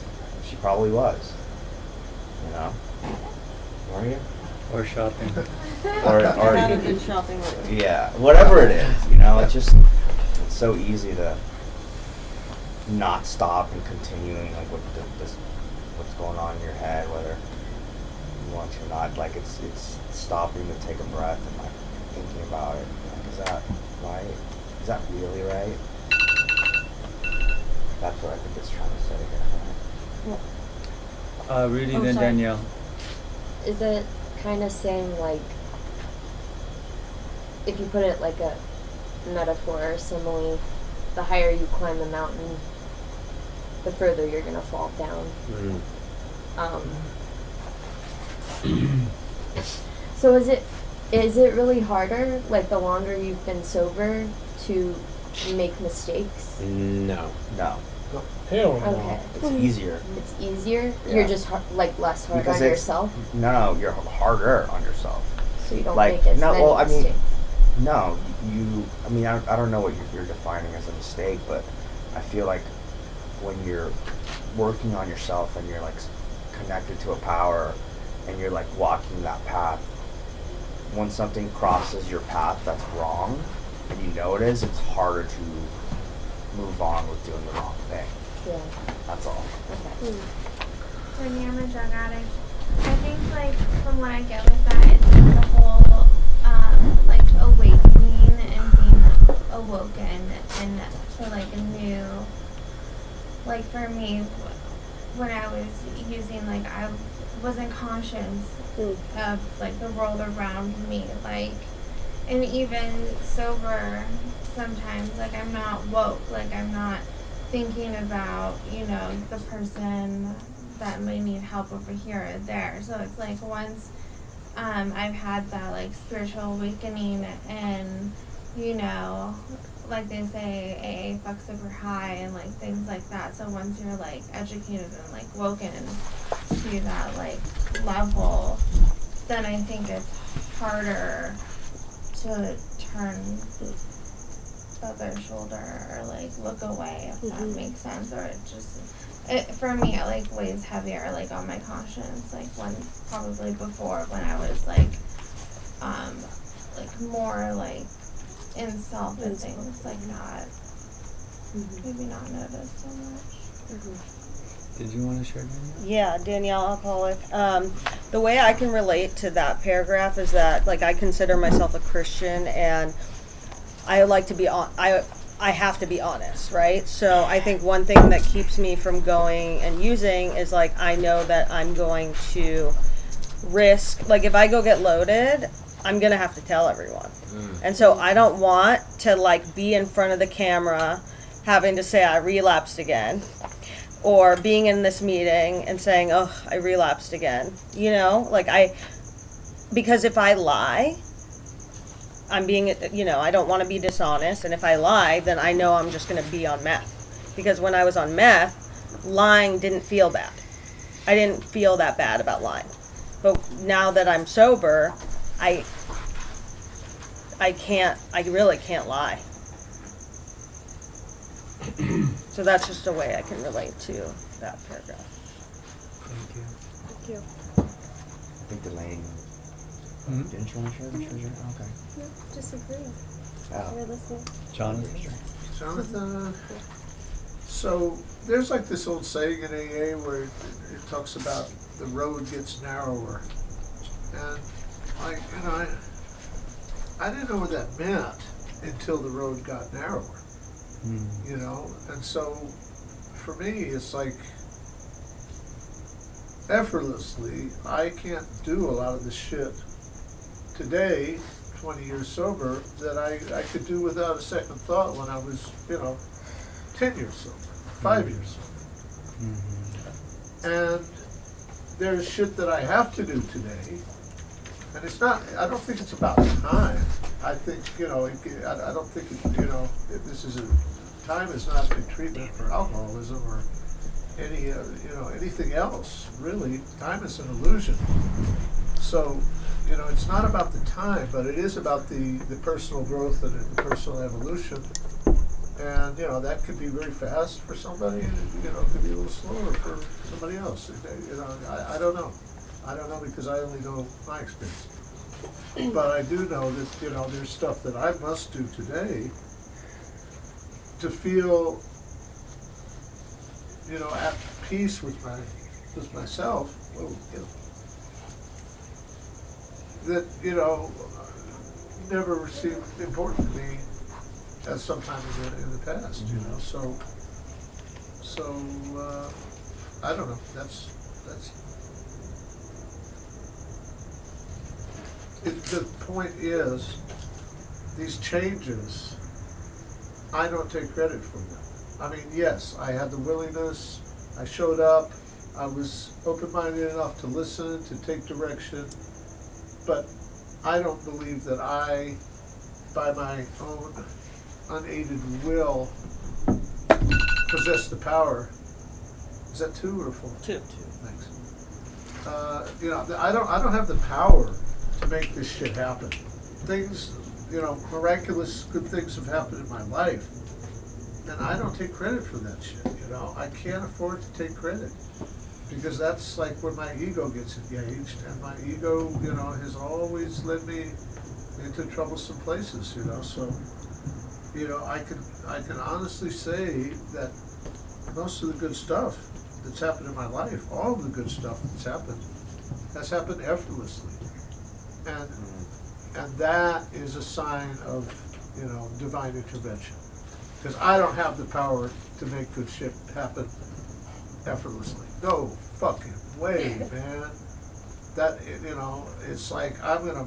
She probably was. You know, were you? Or shopping. Or Had a good shopping lately. yeah, whatever it is. You know, it's so easy to not stop and continuing like what's going on in your head, whether you want to or not. Like it's stopping to take a breath and like thinking about it. Like, is that right? Is that really right? That's what I think it's trying to say here. Right? Rudy, Oh, then sorry. Danielle. Is it kind of saying like, if you put it like a metaphor or simile, the higher you climb the mountain, the further you're gonna fall down. So is it really harder, like the longer you've been sober, to make mistakes? No. No, Hell no. Okay. it's easier. It's easier? Yeah. You're just like less hard Because on it's- yourself? No, you're harder on yourself. So you don't like, make as no, many well, I mean, mistakes? No, I mean, I don't know what you're defining as a mistake, but I feel like when you're working on yourself and you're like connected to a power and you're like walking that path, when something crosses your path that's wrong and you know it is, it's harder to move on with doing the wrong thing. Yeah. That's all. Okay. For me, I'm a drug addict. I think, like, from what I get with that, it's like the whole, like, awakening and being awoken and to, like, a new, like, for me, when I was using, like, I wasn't conscious of, like, the world around me, like, and even sober sometimes, like, I'm not woke, like, I'm not thinking about, you know, the person that may need help over here or there. So it's like once I've had that like spiritual awakening and, you know, like they say AA fucks super high and like things like that. So once you're like educated and like woken to that like level, then I think it's harder to turn the other shoulder or like look away, if that makes sense. Or it just for me it like weighs heavier like on my conscience, like when probably before when I was like more like in self and things like that, maybe not noticed so much. Did you want to share, Danielle? Yeah, Danielle Alcoholic. The way I can relate to that paragraph is that, like, I consider myself a Christian, and I like to be I have to be honest, right? So I think one thing that keeps me from going and using is like I know that I'm going to risk, like if I go get loaded, I'm gonna have to tell everyone, and so I don't want to like be in front of the camera having to say I relapsed again, or being in this meeting and saying, oh, I relapsed again, you know, like because if I lie, I'm being, you know, I don't want to be dishonest, and if I lie, then I know I'm just going to be on meth. Because when I was on meth, lying didn't feel bad. I didn't feel that bad about lying. But now that I'm sober, I really can't lie. So that's just a way I can relate to that paragraph. Thank you. Thank you. I think the lady. Didn't you want to share the treasure? Okay. No, just agree. Oh. You're listening. Jonathan? Jonathan, so there's like this old saying in AA where it talks about the road gets narrower, and like, you know, I didn't know what that meant until the road got narrower, you know, and so for me it's like effortlessly I can't do a lot of the shit today, 20 years sober, that I could do without a second thought when I was, you know, 10 years sober, 5 years sober. And there's shit that I have to do today, and it's not, I don't think it's about time. I think, you know, I don't think, you know, this is time is not a treatment for alcoholism or any, you know, anything else, really. Time is an illusion. So you know, it's not about the time, but it is about the personal growth and the personal evolution. And, you know, that could be very fast for somebody, and, you know, it could be a little slower for somebody else. You know, I don't know. I don't know because I only know my experience. But I do know that, you know, there's stuff that I must do today to feel, you know, at peace with myself. Whoa, you know, that, you know, never seemed important to me as sometime in the past, you know. So I don't know. That's the point is, these changes, I don't take credit for them. I mean, yes, I had the willingness, I showed up, I was open-minded enough to listen, to take direction, but I don't believe that I, by my own unaided will, possess the power. Is that 2 or 4? 2. Thanks. You know, I don't have the power to make this shit happen. Things, you know, miraculous good things have happened in my life, and I don't take credit for that shit, you know. I can't afford to take credit, because that's like when my ego gets engaged, and my ego, you know, has always led me into troublesome places, you know. So, you know, I can honestly say that most of the good stuff that's happened in my life, all of the good stuff that's happened, has happened effortlessly. And that is a sign of, you know, divine intervention. Because I don't have the power to make good shit happen effortlessly. No fucking way, man. That, you know, it's like I'm gonna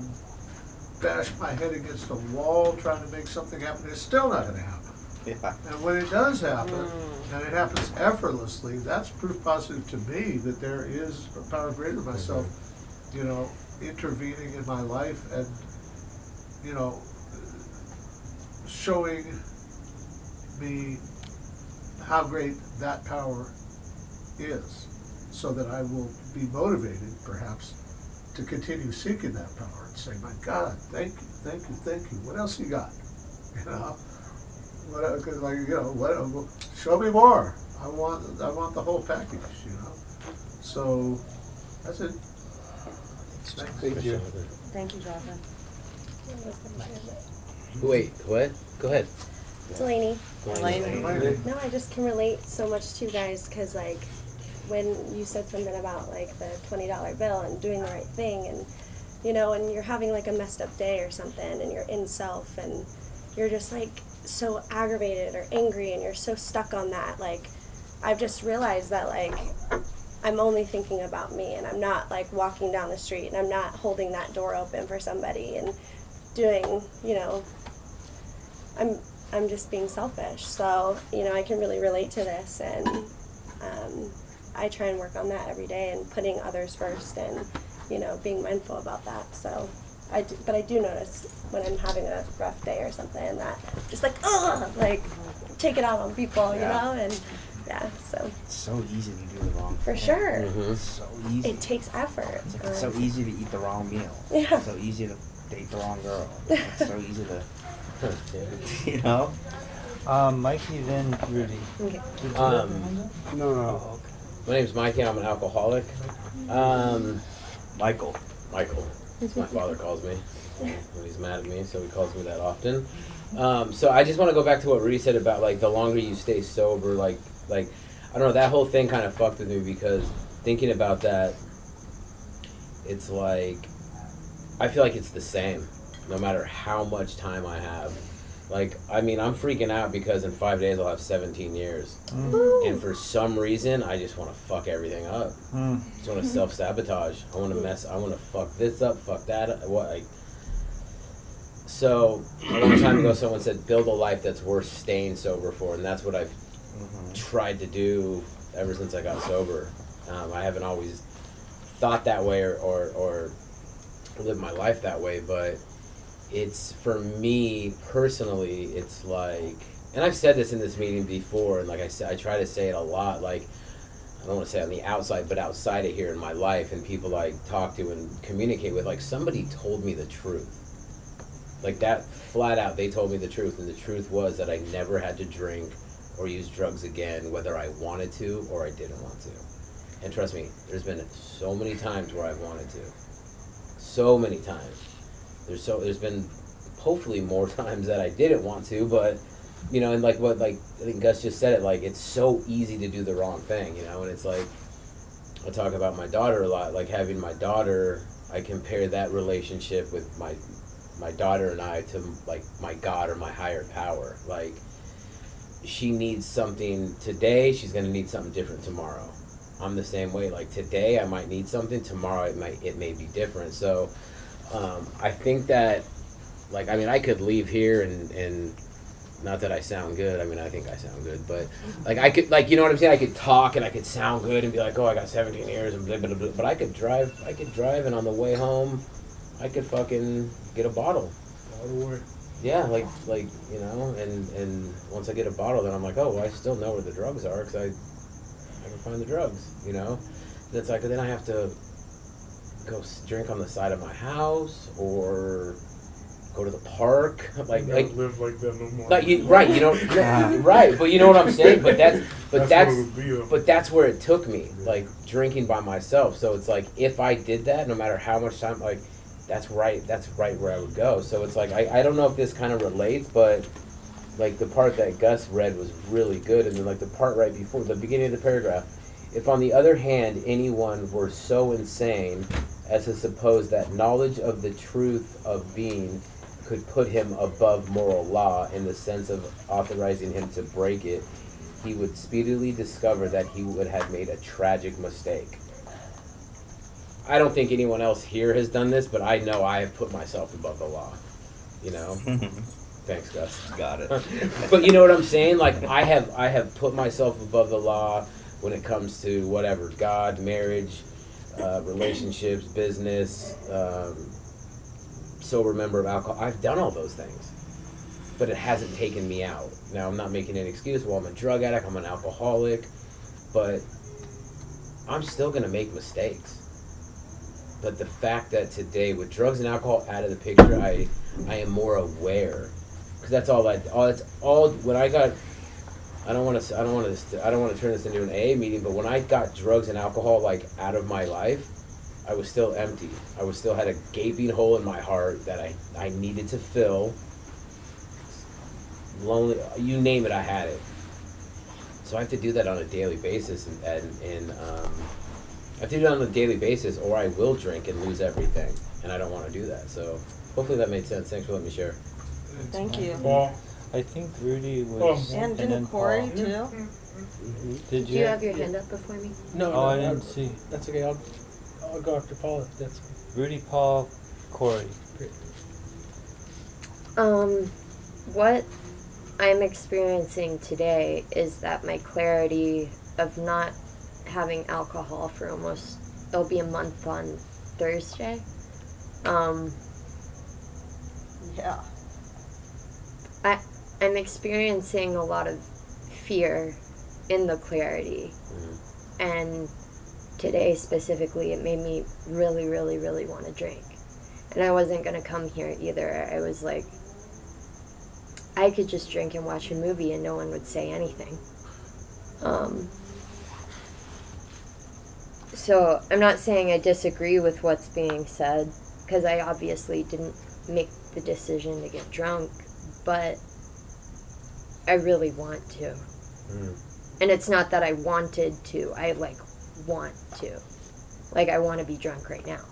bash my head against a wall trying to make something happen. It's still not gonna happen. Yeah. And when it does happen, and it happens effortlessly, that's proof positive to me that there is a power greater than myself, you know, intervening in my life and, you know, showing me how great that power is, so that I will be motivated, perhaps, to continue seeking that power and say, my God, thank you, thank you, thank you. What else you got? You know, what, like, you know, what? Show me more. I want the whole package. You know. So that's it. Thank you. Thank you, Jonathan. Wait, what? Go ahead. Delaney. Delaney. No, I just can relate so much to you guys, because like when you said something about like the $20 bill and doing the right thing, and you know, and you're having like a messed up day or something, and you're in self, and you're just like so aggravated or angry, and you're so stuck on that. Like, I've just realized that like I'm only thinking about me, and I'm not like walking down the street, and I'm not holding that door open for somebody and doing, you know, I'm just being selfish. So, you know, I can really relate to this, and I try and work on that every day, and putting others first, and, you know, being mindful about that. So, but I do notice when I'm having a rough day or something that just like, like take it out on people, you know, and yeah, so. It's so easy to do the wrong For thing. sure. It's so easy. It takes effort. It's so easy to eat the wrong meal. Yeah. It's so easy to date the wrong girl. It's so easy to, you know? Mikey, then Rudy. Okay. No. My name's Mikey. I'm an alcoholic. Michael. That's what my father calls me when he's mad at me, so he calls me that often. So I just want to go back to what Rudy said about like the longer you stay sober, like I don't know, that whole thing kind of fucked with me, because thinking about that, it's like I feel like it's the same no matter how much time I have. Like, I mean, I'm freaking out because in 5 days I'll have 17 years. And for some reason, I just want to fuck everything up. I just want to self-sabotage. I want to fuck this up, fuck that up. So, a long time ago, someone said, build a life that's worth staying sober for. And that's what I've tried to do ever since I got sober. I haven't always thought that way or lived my life that way, but it's, for me personally, it's like, and I've said this in this meeting before, and like I said, I try to say it a lot, like, don't want to say on the outside, but outside of here in my life, and people I talk to and communicate with, like, somebody told me the truth. Like, that, flat out, they told me the truth, and the truth was that I never had to drink or use drugs again, whether I wanted to or I didn't want to. And trust me, there's been so many times where I've wanted to. So many times. There's been hopefully more times that I didn't want to, but, you know, and like what, like, I think Gus just said it, like, it's so easy to do the wrong thing, you know, and it's like, I talk about my daughter a lot, like, having my daughter, I compare that relationship with my daughter and I to, like, my God or my higher power. Like, she needs something today, she's gonna need something different tomorrow. I'm the same way. Like, today I might need something, tomorrow it may be different. So I think that, like, I mean, I could leave here and not that I sound good, I mean, I think I sound good, but like, I could, like, you know what I'm saying, I could talk and I could sound good and be like, oh, I got 17 years and blah blah blah, but I could drive and on the way home I could fucking get a bottle. All the way. Yeah, like, you know, and once I get a bottle, then I'm like, oh, well, I still know where the drugs are, because I can find the drugs, you know? That's like, then I have to go drink on the side of my house, or go to the park, like live like that no more. Like, right, you know, right, but you know what I'm saying? But that's where it took me, like, drinking by myself. So it's like, if I did that, no matter how much time, like, that's right where I would go. So it's like, I don't know if this kind of relates, but like, the part that Gus read was really good, and then like the part right before the beginning of the paragraph, if on the other hand anyone were so insane as to suppose that knowledge of the truth of being could put him above moral law in the sense of authorizing him to break it, he would speedily discover that he would have made a tragic mistake. I don't think anyone else here has done this, but I know I have put myself above the law, you know? Thanks, Gus. Got it. But you know what I'm saying? Like, I have put myself above the law when it comes to whatever, God, marriage, relationships, business, sober member of alcohol. I've done all those things, but it hasn't taken me out. Now, I'm not making an excuse. Well, I'm a drug addict, I'm an alcoholic, but I'm still going to make mistakes. But the fact that today, with drugs and alcohol out of the picture, I am more aware, because that's all. When I got, I don't want to turn this into an AA meeting, but when I got drugs and alcohol, like, out of my life, I was still empty. I still had a gaping hole in my heart that I needed to fill. Lonely, you name it, I had it. So I have to do that on a daily basis, and I have to do it on a daily basis, or I will drink and lose everything, and I don't want to do that. So hopefully that made sense. Thanks for letting me share. Thank you. Paul. I think Rudy was. And then didn't Corey Paul. too? Did Do you have your hand up before me? No, Oh, I didn't see. That's okay. I'll go after Paul if that's. Rudy, Paul, Corey. Great. What I'm experiencing today is that my clarity of not having alcohol for it'll be a month on Thursday. Yeah. I'm experiencing a lot of fear in the clarity. And today specifically, it made me really, really, really want to drink. And I wasn't going to come here either. I was like, I could just drink and watch a movie and no one would say anything. So I'm not saying I disagree with what's being said, because I obviously didn't make the decision to get drunk, but I really want to. And it's not that I wanted to, I want to. Like, I want to be drunk right now.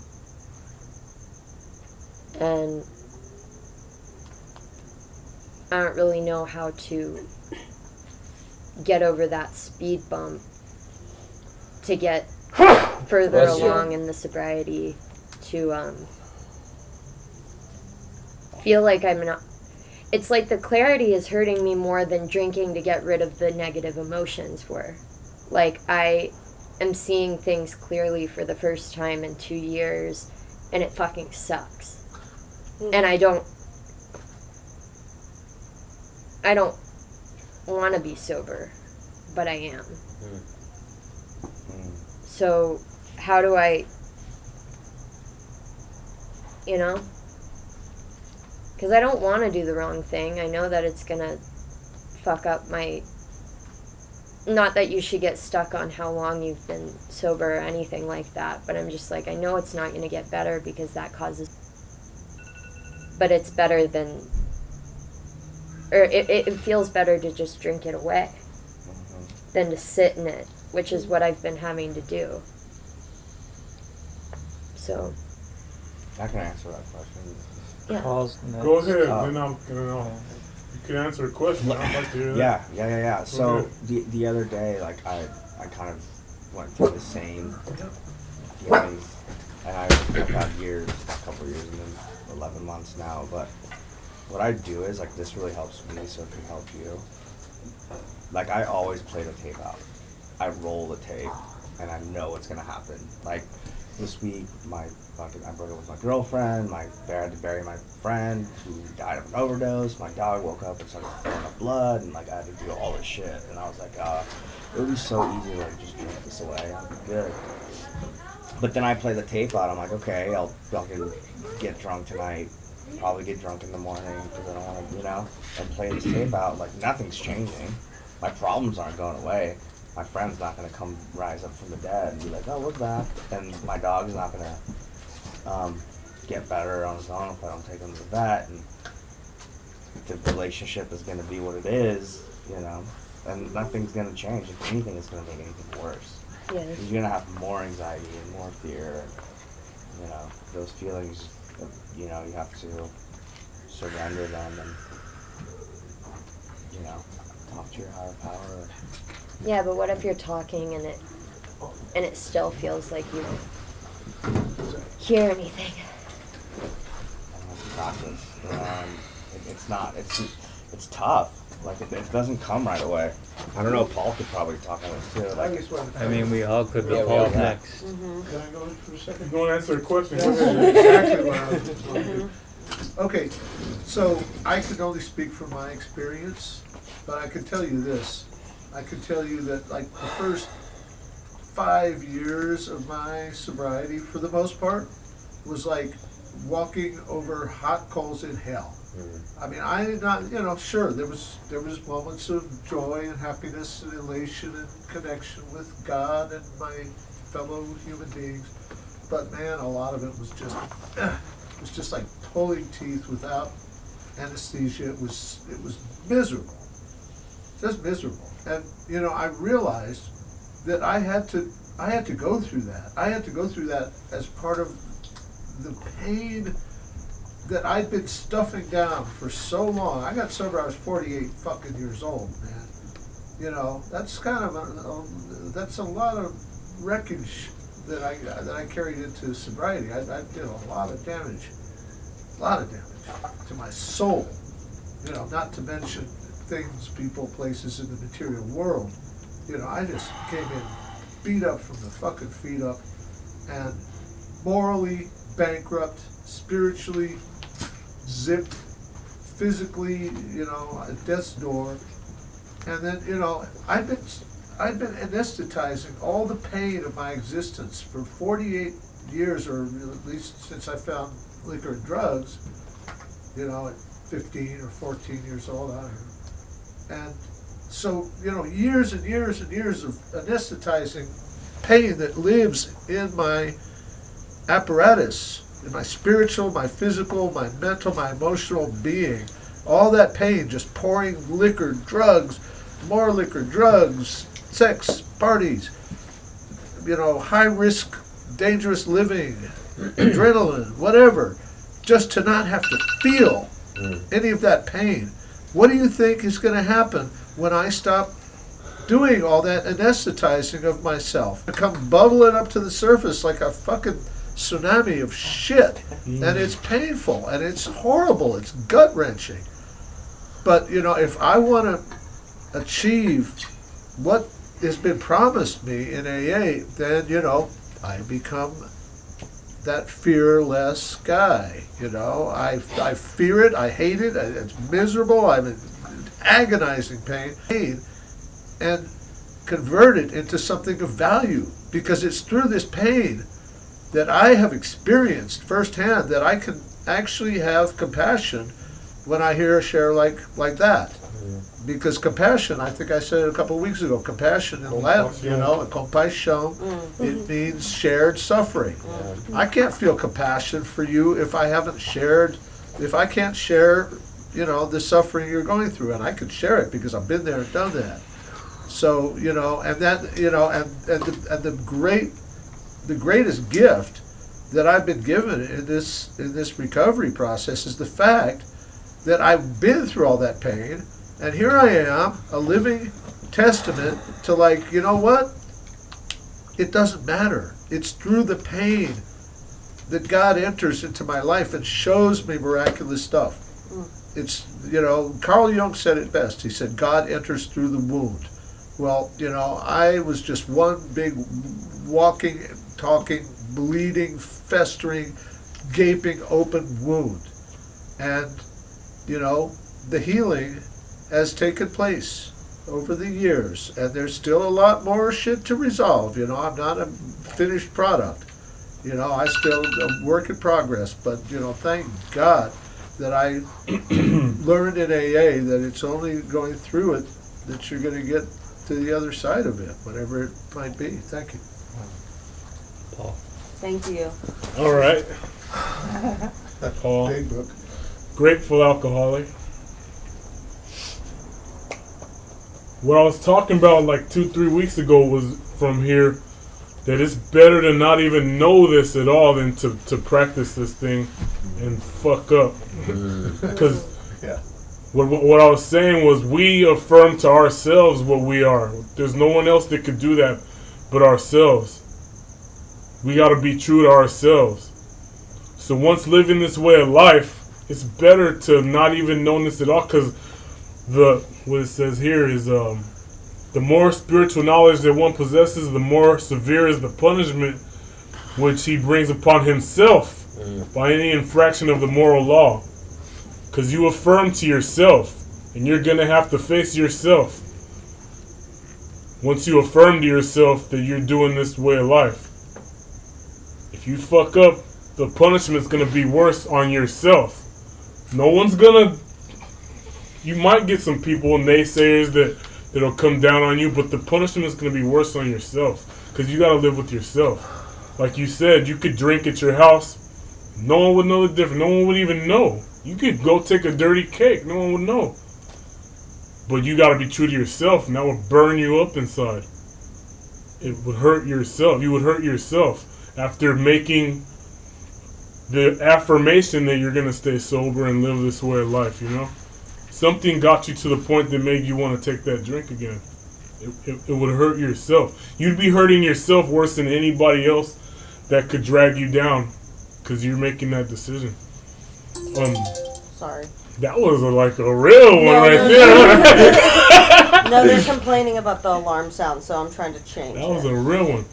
And I don't really know how to get over that speed bump to get further along in the sobriety, to feel like I'm not. It's like the clarity is hurting me more than drinking to get rid of the negative emotions were. Like, I am seeing things clearly for the first time in 2 years, and it fucking sucks. And I don't want to be sober, but I am. So how do I, you know? Because I don't want to do the wrong thing. I know that it's going to fuck up my... Not that you should get stuck on how long you've been sober or anything like that, but I'm just like, I know it's not going to get better because that causes... But it's better than... Or it feels better to just drink it away than to sit in it, which is what I've been having to do. So... I can answer that question. Yeah. Paul's next. Go ahead, Uh, then I'm gonna. You can answer a question. I'd like to hear that. Yeah. So ahead. the other day, like I kind of went through the same feelings, and I've had years, a couple years, and then 11 months now. But what I do is like this really helps me, so it can help you. Like I always play the tape out. I roll the tape, and I know what's gonna happen. Like this week, I broke up with my girlfriend. I had to bury my friend who died of an overdose. My dog woke up and started throwing up blood, and like I had to do all this shit. And I was like, it would be so easy to like just drink this away. I'd be good. But then I play the tape out. I'm like, okay, I'll fucking get drunk tonight. Probably get drunk in the morning because I don't want to, and play this tape out. Like nothing's changing. My problems aren't going away. My friend's not going to come rise up from the dead and be like, oh, we're back. And my dog's not going to get better on his own if I don't take him to the vet. And the relationship is going to be what it is, and nothing's going to change. If anything, it's going to make anything worse. Yeah. You're going to have more anxiety and more fear. And, those feelings, you have to surrender them and, talk to your higher power. Yeah, but what if you're talking and it still feels like you don't hear anything? Practice, it's tough. Like it doesn't come right away. I don't know. Paul could probably talk on this too. Like, I mean, we all could, but Yeah, we all Paul's can. next. Can I go in for a second? Go and answer a question. Go That's ahead. exactly what I was going to do. Okay, so I can only speak from my experience, but I can tell you this. I can tell you that like the first 5 years of my sobriety, for the most part, was like walking over hot coals in hell. I mean, I did not, sure, there was moments of joy and happiness and elation and connection with God and my fellow human beings, but man, a lot of it was just like pulling teeth without anesthesia. It was miserable, just miserable. And I realized that I had to go through that. I had to go through that as part of the pain that I'd been stuffing down for so long. I got sober, I was 48 fucking years old, man. That's kind of that's a lot of wreckage that I carried into sobriety. I did a lot of damage to my soul. Not to mention things, people, places in the material world. I just came in beat up from the fucking feet up and morally bankrupt, spiritually zipped, physically, at death's door. And then, I've been anesthetizing all the pain of my existence for 48 years, or at least since I found liquor and drugs, at 15 or 14 years old, I don't know. And so, years and years and years of anesthetizing pain that lives in my apparatus, in my spiritual, my physical, my mental, my emotional being. All that pain, just pouring liquor, drugs, more liquor, drugs, sex, parties, high risk, dangerous living, adrenaline, whatever, just to not have to feel any of that pain. What do you think is going to happen when I stop doing all that anesthetizing of myself? I come bubbling up to the surface like a fucking tsunami of shit. And it's painful and it's horrible. It's gut-wrenching. But, if I want to achieve what has been promised me in AA, then, I become that fearless guy. I fear it, I hate it, it's miserable, I'm in agonizing pain. And convert it into something of value, because it's through this pain that I have experienced firsthand that I can actually have compassion when I hear a share like that. Because compassion, I think I said it a couple of weeks ago, compassion in Latin, you know, compassion, it means shared suffering. I can't feel compassion for you if I can't share, you know, the suffering you're going through. And I can share it because I've been there and done that. So, you know, and that, you know, and the greatest gift that I've been given in this recovery process is the fact that I've been through all that pain, and here I am, a living testament to, like, you know what? It doesn't matter. It's through the pain that God enters into my life and shows me miraculous stuff. It's, you know, Carl Jung said it best. He said, God enters through the wound. Well, you know, I was just one big walking, talking, bleeding, festering, gaping open wound. And, you know, the healing has taken place over the years, and there's still a lot more shit to resolve. You know, I'm not a finished product. You know, I still a work in progress, but, you know, thank God that I learned in AA that it's only going through it that you're going to get to the other side of it, whatever it might be. Thank you. Paul. Thank you. All right. Paul. Big book. Grateful alcoholic. What I was talking about like 2-3 weeks ago was from here, that it's better to not even know this at all than to practice this thing and fuck up. Because Yeah. what I was saying was, we affirm to ourselves what we are. There's no one else that could do that but ourselves. We got to be true to ourselves. So once living this way of life, it's better to not even know this at all, because what it says here is the more spiritual knowledge that one possesses, the more severe is the punishment which he brings upon himself by any infraction of the moral law. Because you affirm to yourself, and you're going to have to face yourself once you affirm to yourself that you're doing this way of life. If you fuck up, the punishment's going to be worse on yourself. No one's going to... You might get some people, naysayers, that'll come down on you, but the punishment is going to be worse on yourself, because you got to live with yourself. Like you said, you could drink at your house. No one would know the difference. No one would even know. You could go take a dirty cake. No one would know. But you got to be true to yourself, and that would burn you up inside. It would hurt yourself. You would hurt yourself after making the affirmation that you're going to stay sober and live this way of life, you know? Something got you to the point that made you want to take that drink again. It would hurt yourself. You'd be hurting yourself worse than anybody else that could drag you down, because you're making that decision. Sorry. That was like a real one right there. No, they're complaining about the alarm sound, so I'm trying to change That was it. a real one.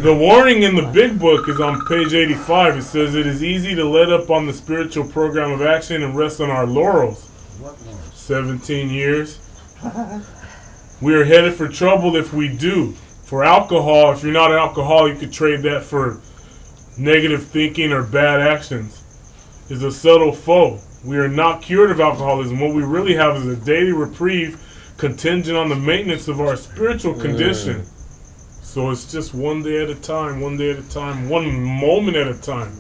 The warning in the big book is on page 85. It says, it is easy to let up on the spiritual program of action and rest on our laurels. What more? 17 years. We are headed for trouble if we do. For alcohol, if you're not an alcoholic, you could trade that for negative thinking or bad actions. Is a subtle foe. We are not cured of alcoholism. What we really have is a daily reprieve contingent on the maintenance of our spiritual condition. So it's just one day at a time, one day at a time, one moment at a time.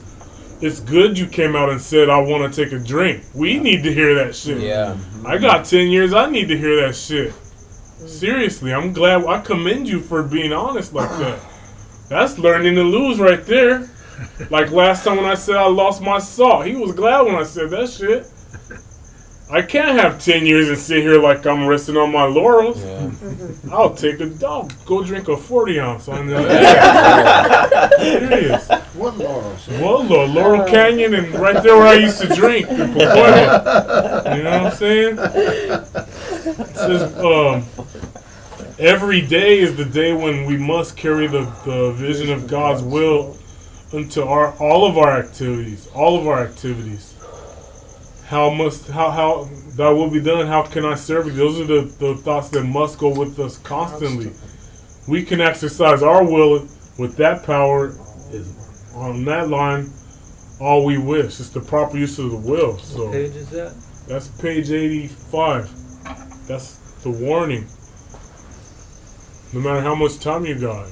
It's good you came out and said, I want to take a drink. We need to hear that shit. Yeah. I got 10 years. I need to hear that shit. Seriously, I'm glad. I commend you for being honest like that. That's learning to lose right there. Like last time when I said I lost my salt, he was glad when I said that shit. I can't have 10 years and sit here like I'm resting on my laurels. Yeah. I'll go drink a 40 ounce on the other. Serious. One laurel. Well, Laurel Canyon, and right there where I used to drink in Pacoima. You know what I'm saying? It says, every day is the day when we must carry the vision of God's will into all of our activities. All of our activities. How that will be done? How can I serve you? Those are the thoughts that must go with us constantly. we can exercise our will with that power is on that line all we wish. It's the proper use of the will. So What page is that? that's page 85. That's the warning. No matter how much time you got,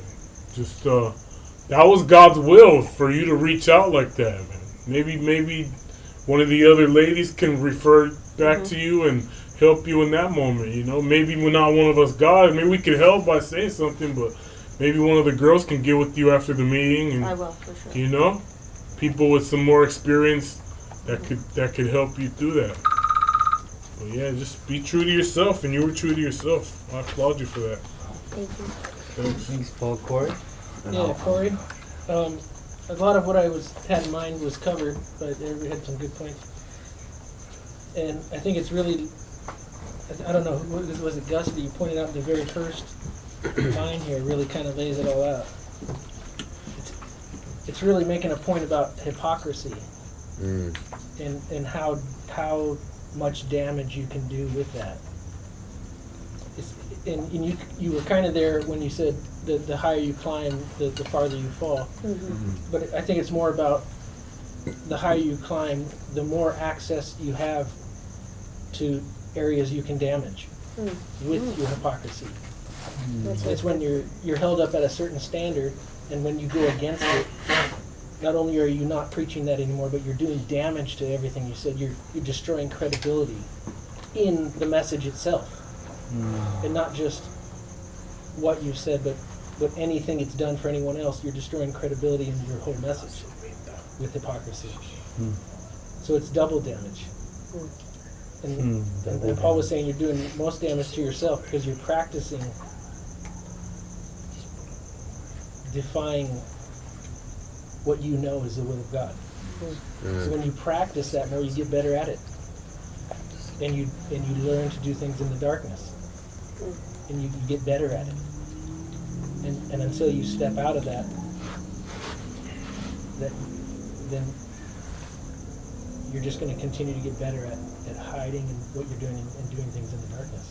just that was God's will for you to reach out like that, man. Maybe one of the other ladies can refer back to you and help you in that moment. You know, maybe we're not one of us God. Maybe we could help by saying something, but maybe one of the girls can get with you after the meeting, and I will, for sure. you know, people with some more experience that could help you through that. But yeah, just be true to yourself, and you were true to yourself. I applaud you for that. Thank you. Thanks. Thanks, Paul. Corey? Yeah, Corey. A lot of what I had in mind was covered, but everybody had some good points. And I think it's really, I don't know, was it Gus that you pointed out the very first line here really kind of lays it all out. It's really making a point about hypocrisy and how much damage you can do with that. And you were kind of there when you said the higher you climb, the farther you fall. But I think it's more about the higher you climb, the more access you have to areas you can damage with your hypocrisy. It's when you're held up at a certain standard, and when you go against it, not only are you not preaching that anymore, but you're doing damage to everything you said. You're destroying credibility in the message itself. And not just what you said, but anything it's done for anyone else. You're destroying credibility in your whole message with hypocrisy. So it's double damage. And Paul was saying you're doing most damage to yourself because you're practicing defying what you know is the will of God. So when you practice that more, you get better at it. And you learn to do things in the darkness. And you get better at it. And until you step out of that, then you're just going to continue to get better at hiding and what you're doing and doing things in the darkness.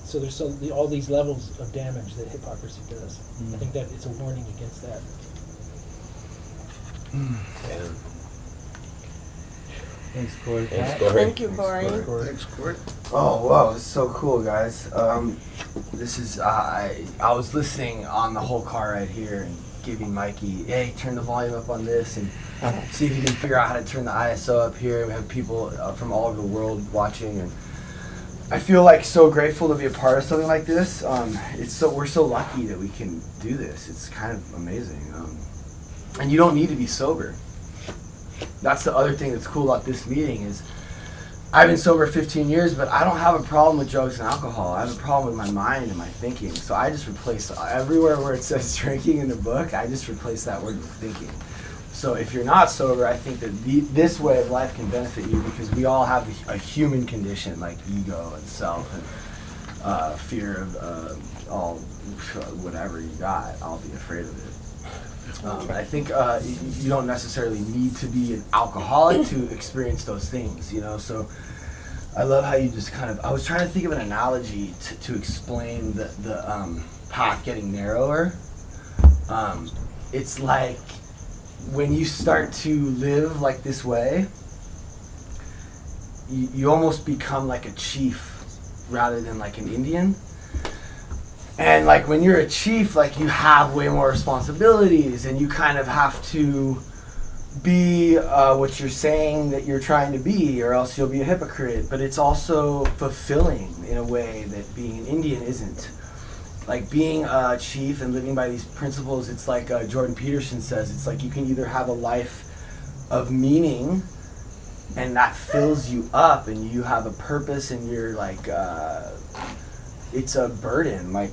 So there's all these levels of damage that hypocrisy does. I think that it's a warning against that. Thanks, Corey. Thanks, Corey. Thank you, Corey. Thanks, Court. Oh, wow, this is so cool, guys. This is, I was listening on the whole car right here and giving Mikey, hey, turn the volume up on this and see if you can figure out how to turn the ISO up here. We have people from all over the world watching, and I feel like so grateful to be a part of something like this. We're so lucky that we can do this. It's kind of amazing. And you don't need to be sober. That's the other thing that's cool about this meeting is I've been sober 15 years, but I don't have a problem with drugs and alcohol. I have a problem with my mind and my thinking. So I just replace everywhere where it says drinking in the book, I just replace that word with thinking. So if you're not sober, I think that this way of life can benefit you because we all have a human condition like ego and self and fear of all whatever you got. I'll be afraid of it. I think you don't necessarily need to be an alcoholic to experience those things, you know. So I love how you just kind of. I was trying to think of an analogy to explain the path getting narrower. It's like when you start to live like this way, you almost become like a chief rather than like an Indian. And like when you're a chief, like you have way more responsibilities and you kind of have to be what you're saying that you're trying to be, or else you'll be a hypocrite. But it's also fulfilling in a way that being an Indian isn't. Like being a chief and living by these principles, it's like Jordan Peterson says, it's like you can either have a life of meaning and that fills you up and you have a purpose and you're like, it's a burden, like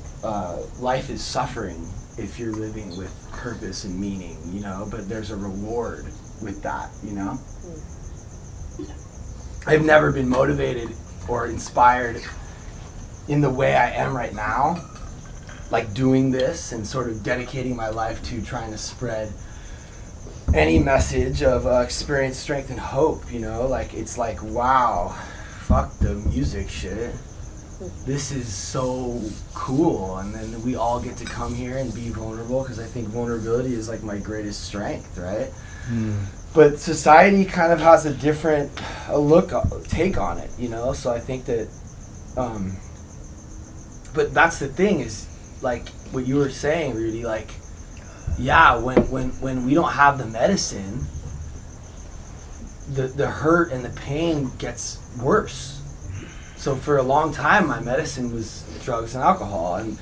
life is suffering if you're living with purpose and meaning, you know, but there's a reward with that, you know? I've never been motivated or inspired in the way I am right now, like doing this and sort of dedicating my life to trying to spread any message of experience, strength, and hope, you know? Like, it's like, wow, fuck the music shit. this is so cool, and then we all get to come here and be vulnerable, because I think vulnerability is like my greatest strength, right? But society kind of has a different take on it, you know. So I think that, but that's the thing, is like what you were saying, Rudy. Like, yeah, when we don't have the medicine, the hurt and the pain gets worse. So for a long time, my medicine was drugs and alcohol, and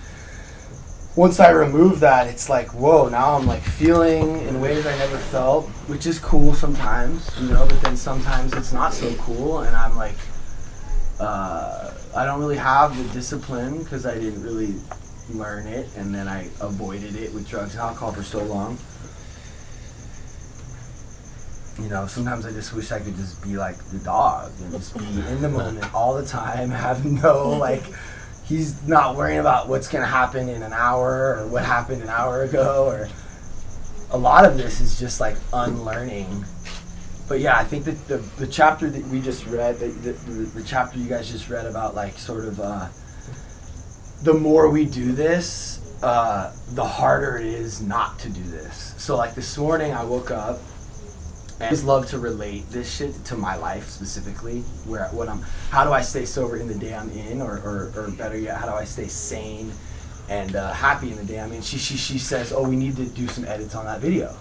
once I remove that, it's like, whoa, now I'm like feeling in ways I never felt, which is cool sometimes, you know, but then sometimes it's not so cool, and I'm like, I don't really have the discipline because I didn't really learn it, and then I avoided it with drugs and alcohol for so long. You know, sometimes I just wish I could just be like the dog and just be in the moment all the time, have no, like, he's not worrying about what's going to happen in an hour or what happened an hour ago, or a lot of this is just like unlearning. But yeah, I think that the chapter that we just read, the chapter you guys just read about, like, sort of the more we do this, the harder it is not to do this. So like this morning I woke up, and I just love to relate this shit to my life specifically, how do I stay sober in the day I'm in, or better yet, how do I stay sane and happy in the day I'm in. She says, oh, we need to do some edits on that video.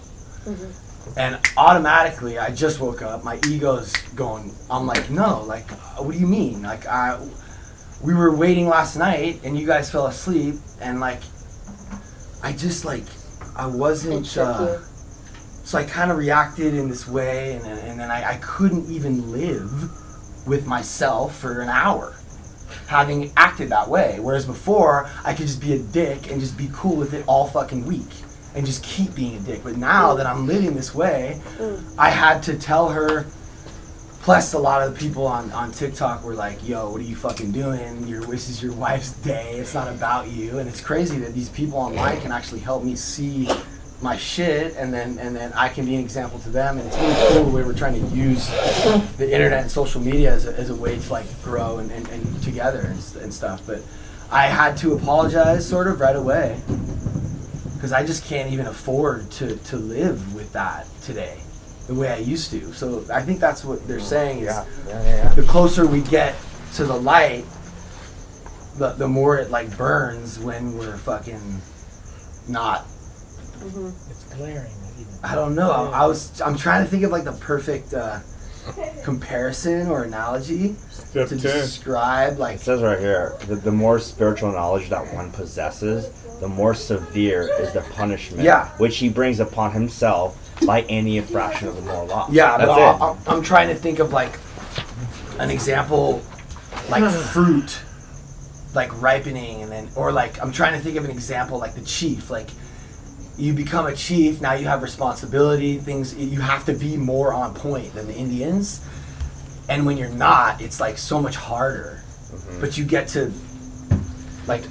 And automatically, I just woke up, my ego's going, I'm like, no, like, what do you mean? Like, we were waiting last night, and you guys fell asleep, and like, I just like, I wasn't, so I kind of reacted in this way, and then I couldn't even live with myself for an hour, having acted that way. Whereas before, I could just be a dick and just be cool with it all fucking week, and just keep being a dick. But now that I'm living this way, I had to tell her, plus a lot of the people on TikTok were like, yo, what are you fucking doing? This is your wife's day, it's not about you. And it's crazy that these people online can actually help me see my shit, and then I can be an example to them. And it's really cool the way we're trying to use the internet and social media as a way to like grow and together and stuff. But I had to apologize sort of right away, because I just can't even afford to live with that today the way I used to. So I think that's what they're saying is the closer we get to the light, the more it like burns when we're fucking not. It's glaring. I don't know. I'm trying to think of like the perfect comparison or analogy to describe, like, it says right here, the more spiritual knowledge that one possesses, the more severe is the punishment which he brings upon himself by any infraction of the moral law. Yeah, that's but I'm trying to think of like an example, like fruit, like ripening, and then, or like, I'm trying to think of an example like the chief, like, you become a chief, now you have responsibility, you have to be more on point than the Indians. And when you're not, it's like so much harder. But you get to like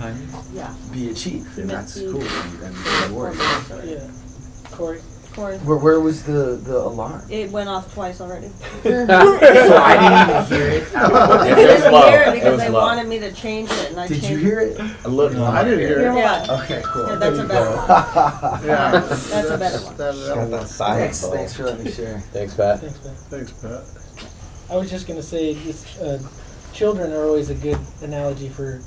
be a chief, and that's cool. And reward. Yeah. Corey. Where was the alarm? It went off twice already. So I didn't even hear it. I didn't hear it because they wanted me to change it, and I changed it. Did you hear it? A little. No, I didn't hear it. Yeah. Okay, cool. Yeah, that's a better one. Yeah. That's a better one. Thanks for letting me share. Thanks, Pat. Thanks, Pat. I was just going to say, children are always a good analogy for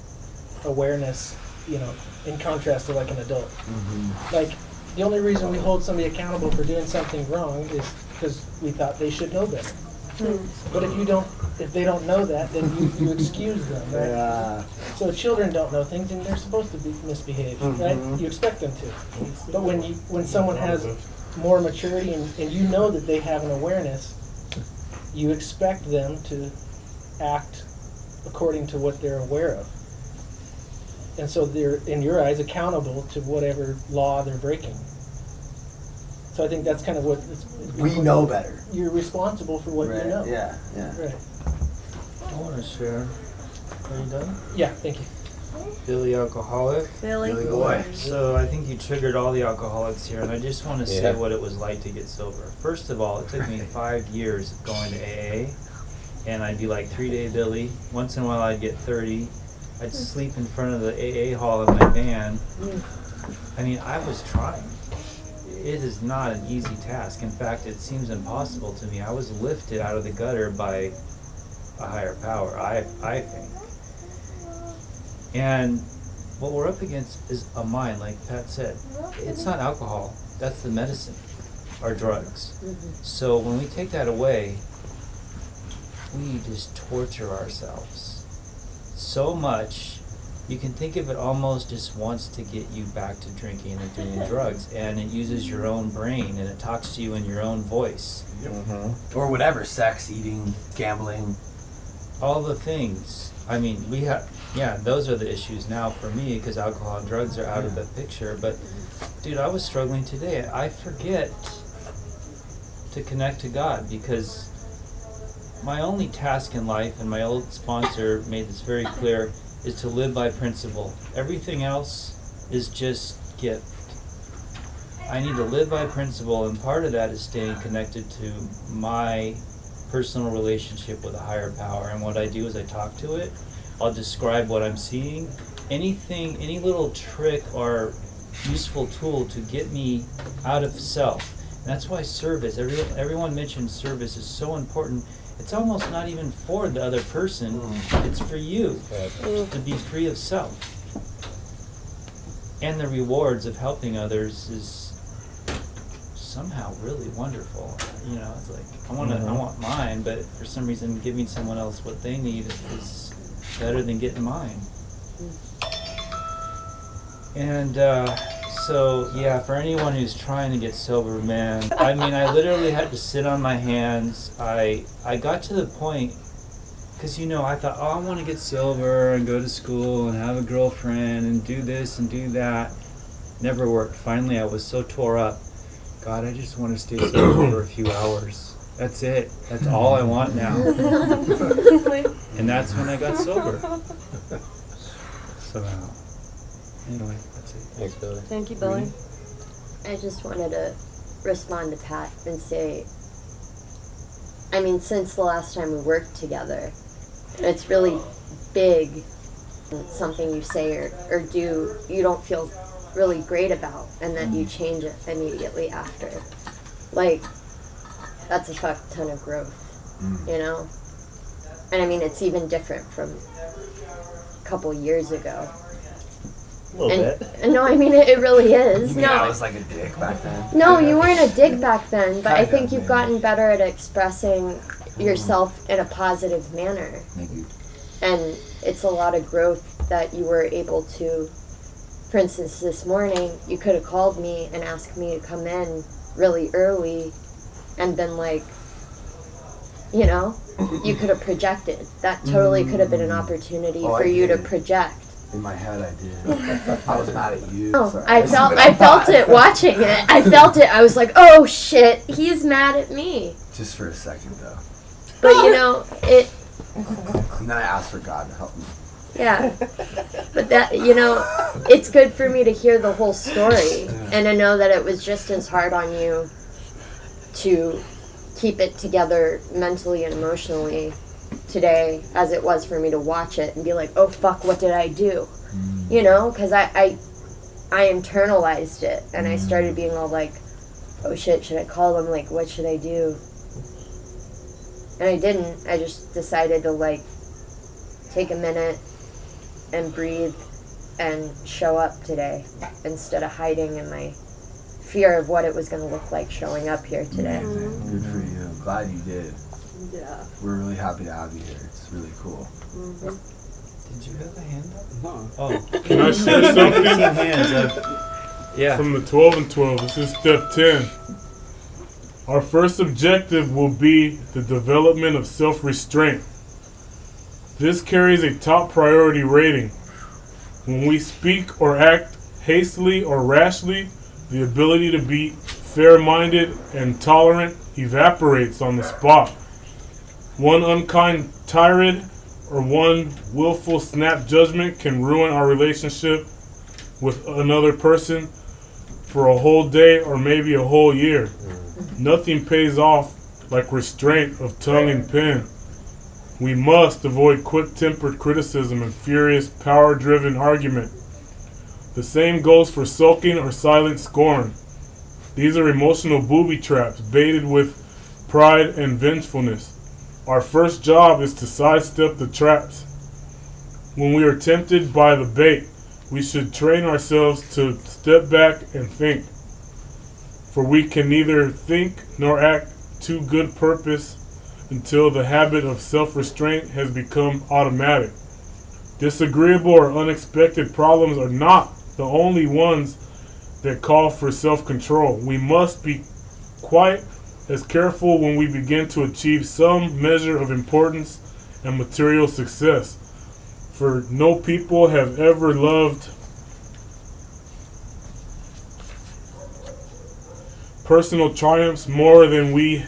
awareness, you know, in contrast to like an adult. Like, the only reason we hold somebody accountable for doing something wrong is because we thought they should know better. But if they don't know that, then you excuse them, right? Yeah. So children don't know things, and they're supposed to be misbehave, right? You expect them to. But when someone has more maturity and you know that they have an awareness, you expect them to act according to what they're aware of. And so they're, in your eyes, accountable to whatever law they're breaking. So I think that's kind of what... We know better. You're responsible for what you know. Yeah. Right. I want to share. Are you done? Yeah, thank you. Billy Alcoholic. Billy boy. So I think you triggered all the alcoholics here, and I just want to say what it was like to get sober. First of all, it took me 5 years of going to AA, and I'd be like 3-day Billy. Once in a while I'd get 30, I'd sleep in front of the AA hall in my van. I mean, I was trying. It is not an easy task. In fact, it seems impossible to me. I was lifted out of the gutter by a higher power, I think. And what we're up against is a mind, like Pat said. It's not alcohol. That's the medicine, or drugs. So when we take that away, we just torture ourselves so much. You can think of it almost just wants to get you back to drinking and doing drugs, and it uses your own brain and it talks to you in your own voice. Or whatever, sex, eating, gambling. All the things. I mean, we have, yeah, those are the issues now for me because alcohol and drugs are out of the picture. But, dude, I was struggling today. I forget to connect to God because my only task in life, and my old sponsor made this very clear, is to live by principle. Everything else is just gift. I need to live by principle, and part of that is staying connected to my personal relationship with a higher power. And what I do is I talk to it. I'll describe what I'm seeing. Anything, any little trick or useful tool to get me out of self. And that's why service, everyone mentioned service is so important. It's almost not even for the other person, it's for you to be free of self. And the rewards of helping others is somehow really wonderful. You know, it's like, I want mine, but for some reason giving someone else what they need is better than getting mine. And so, yeah, for anyone who's trying to get sober, man, I mean, I literally had to sit on my hands. I got to the point, because, you know, I thought, oh, I want to get sober and go to school and have a girlfriend and do this and do that. Never worked. Finally, I was so tore up. God, I just want to stay sober for a few hours. That's it. That's all I want now. And that's when I got sober. So, anyway, that's it. Thanks, Billy. Thank you, Billy. I just wanted to respond to Pat and say, I mean, since the last time we worked together, it's really big, something you say or do, you don't feel really great about, and then you change it immediately after. Like, that's a fuck ton of growth, you know? And I mean, it's even different from a couple years ago. A little bit. And no, I mean, it really is. You mean I was like a dick back then? No, you weren't a dick back then, but I think you've gotten better at expressing yourself in a positive manner. Thank you. And it's a lot of growth that you were able to, for instance, this morning, you could have called me and asked me to come in really early and been like, you know, you could have projected. That totally could have been an opportunity for you to project. In my head, I did. I was mad at you. Oh, I felt it watching it. I felt it. I was like, oh shit, he's mad at me. Just for a second, though. But you know, it. And then I asked for God to help me. Yeah. But that, you know, it's good for me to hear the whole story and to know that it was just as hard on you to keep it together mentally and emotionally today as it was for me to watch it and be like, oh fuck, what did I do? You know, because I internalized it and I started being all like, oh shit, should I call them? Like, what should I do? And I didn't. I just decided to like take a minute and breathe and show up today instead of hiding in my fear of what it was going to look like showing up here today. Good for you. I'm glad you did. Yeah. We're really happy to have you here. It's really cool. Did you have a hand up? No. Oh. Can I share something? Hands up. Yeah. From the 12 and 12, this is step 10. Our first objective will be the development of self-restraint. This carries a top priority rating. When we speak or act hastily or rashly, the ability to be fair-minded and tolerant evaporates on the spot. One unkind tirade or one willful snap judgment can ruin our relationship with another person for a whole day or maybe a whole year. Nothing pays off like restraint of tongue and pen. We must avoid quick-tempered criticism and furious, power-driven argument. The same goes for sulking or silent scorn. These are emotional booby traps baited with pride and vengefulness. Our first job is to sidestep the traps. When we are tempted by the bait, we should train ourselves to step back and think. For we can neither think nor act to good purpose until the habit of self-restraint has become automatic. Disagreeable or unexpected problems are not the only ones that call for self-control. We must be quite as careful when we begin to achieve some measure of importance and material success. For no people have ever loved personal triumphs more than we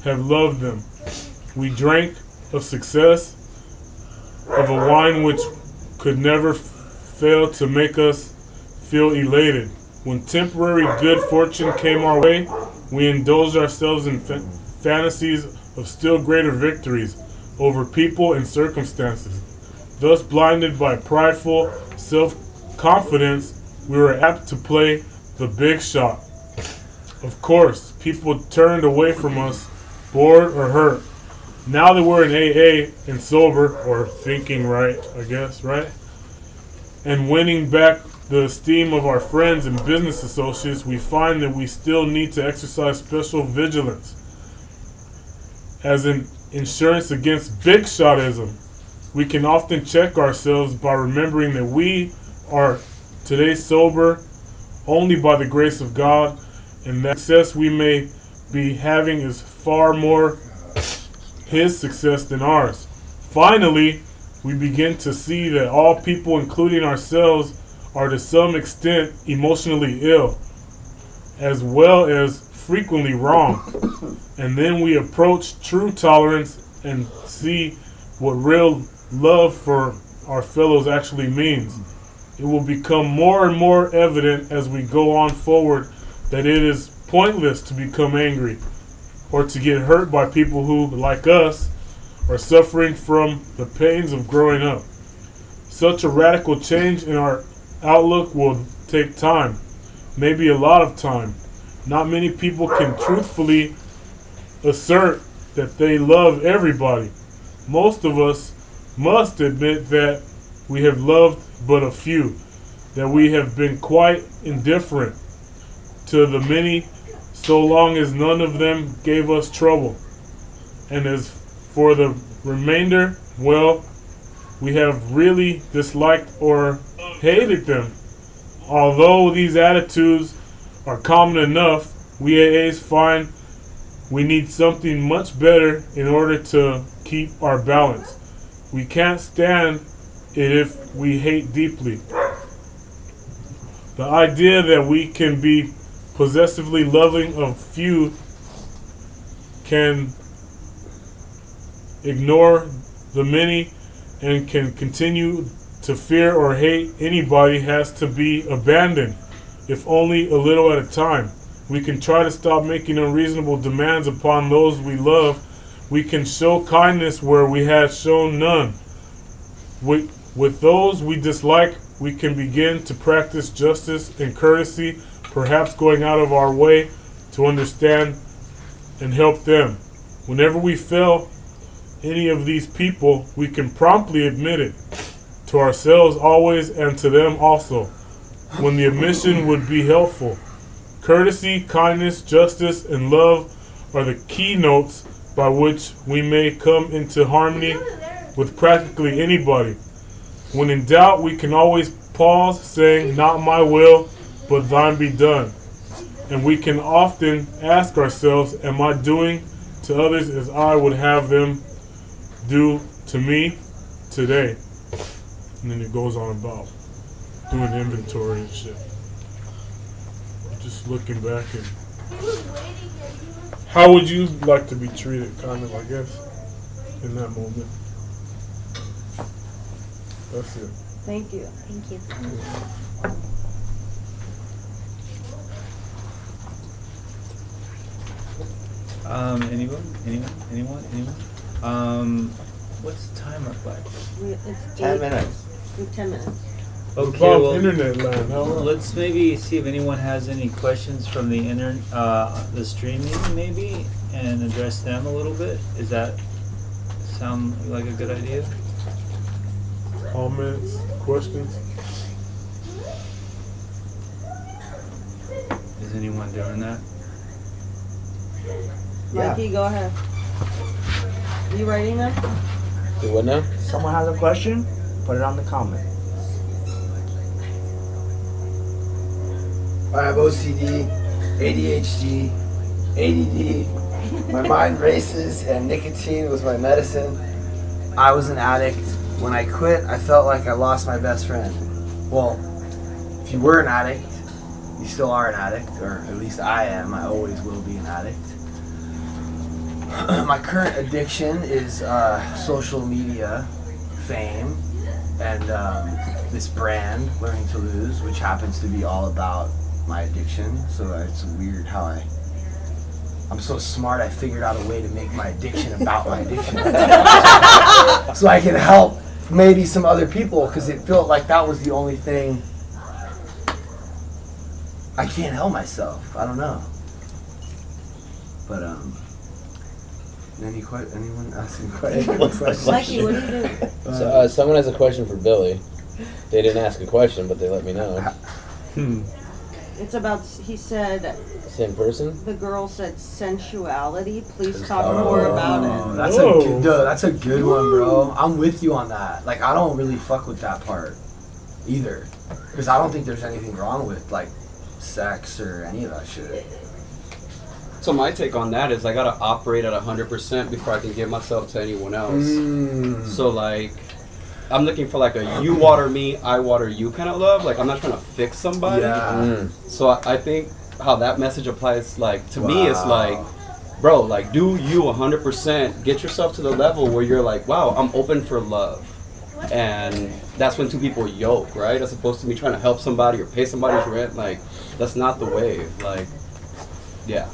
have loved them. We drank of success, of a wine which could never fail to make us feel elated. When temporary good fortune came our way, we indulged ourselves in fantasies of still greater victories over people and circumstances. Thus, blinded by prideful self-confidence, we were apt to play the big shot. Of course, people turned away from us, bored or hurt. Now that we're in AA and sober, or thinking right, I guess, right? And winning back the esteem of our friends and business associates, we find that we still need to exercise special vigilance as an insurance against big shotism. We can often check ourselves by remembering that we are today sober only by the grace of God, and that success we may be having is far more His success than ours. Finally, we begin to see that all people, including ourselves, are to some extent emotionally ill, as well as frequently wrong. And then we approach true tolerance and see what real love for our fellows actually means. It will become more and more evident as we go on forward that it is pointless to become angry or to get hurt by people who, like us, are suffering from the pains of growing up. Such a radical change in our outlook will take time, maybe a lot of time. Not many people can truthfully assert that they love everybody. Most of us must admit that we have loved but a few, that we have been quite indifferent to the many so long as none of them gave us trouble. And as for the remainder, well, we have really disliked or hated them. Although these attitudes are common enough, we AAs find we need something much better in order to keep our balance. We can't stand it if we hate deeply. The idea that we can be possessively loving of few can ignore the many and can continue to fear or hate anybody has to be abandoned, if only a little at a time. We can try to stop making unreasonable demands upon those we love. We can show kindness where we had shown none. With those we dislike, we can begin to practice justice and courtesy, perhaps going out of our way to understand and help them. Whenever we fail any of these people, we can promptly admit it, to ourselves always and to them also, when the admission would be helpful. Courtesy, kindness, justice, and love are the keynotes by which we may come into harmony with practically anybody. When in doubt, we can always pause, saying, "Not my will, but thine be done." And we can often ask ourselves, am I doing to others as I would have them do to me today? And then it goes on about doing inventory and shit. Just looking back and how would you like to be treated, kind of, I guess, in that moment. That's it. Thank you. Thank you. Anyone? What's the time look like? It's 10 minutes. 10 minutes. It's Okay, about well, internet land. How long? let's maybe see if anyone has any questions from the the streaming maybe, and address them a little bit. Does that sound like a good idea? Comments, questions? Is anyone doing that? Yeah. Mikey, go ahead. You writing them? Do what now? Someone has a question? Put it on the comment. I have OCD, ADHD, ADD. My mind races, and nicotine was my medicine. I was an addict. When I quit, I felt like I lost my best friend. Well, if you were an addict, you still are an addict, or at least I am. I always will be an addict. My current addiction is social media fame and this brand, Learning to Lose, which happens to be all about my addiction. So it's weird how I'm so smart, I figured out a way to make my addiction about my addiction. So I can help maybe some other people, because it felt like that was the only thing. I can't help myself. I don't know. But anyone asking questions? Mikey, what do you do? So, someone has a question for Billy. They didn't ask a question, but they let me know. It's about, he said, Same person? the girl said sensuality. Please talk more about it. That's a good one, bro. I'm with you on that. Like, I don't really fuck with that part either, because I don't think there's anything wrong with like sex or any of that shit. So my take on that is I gotta operate at 100% before I can give myself to anyone else. So like, I'm looking for like a you water me, I water you kind of love. Like, I'm not trying to fix somebody. So I think how that message applies, like, to me, is like, bro, like, do you 100%, get yourself to the level where you're like, wow, I'm open for love. And that's when two people yoke, right? As opposed to me trying to help somebody or pay somebody's rent. Like, that's not the way. Like, yeah.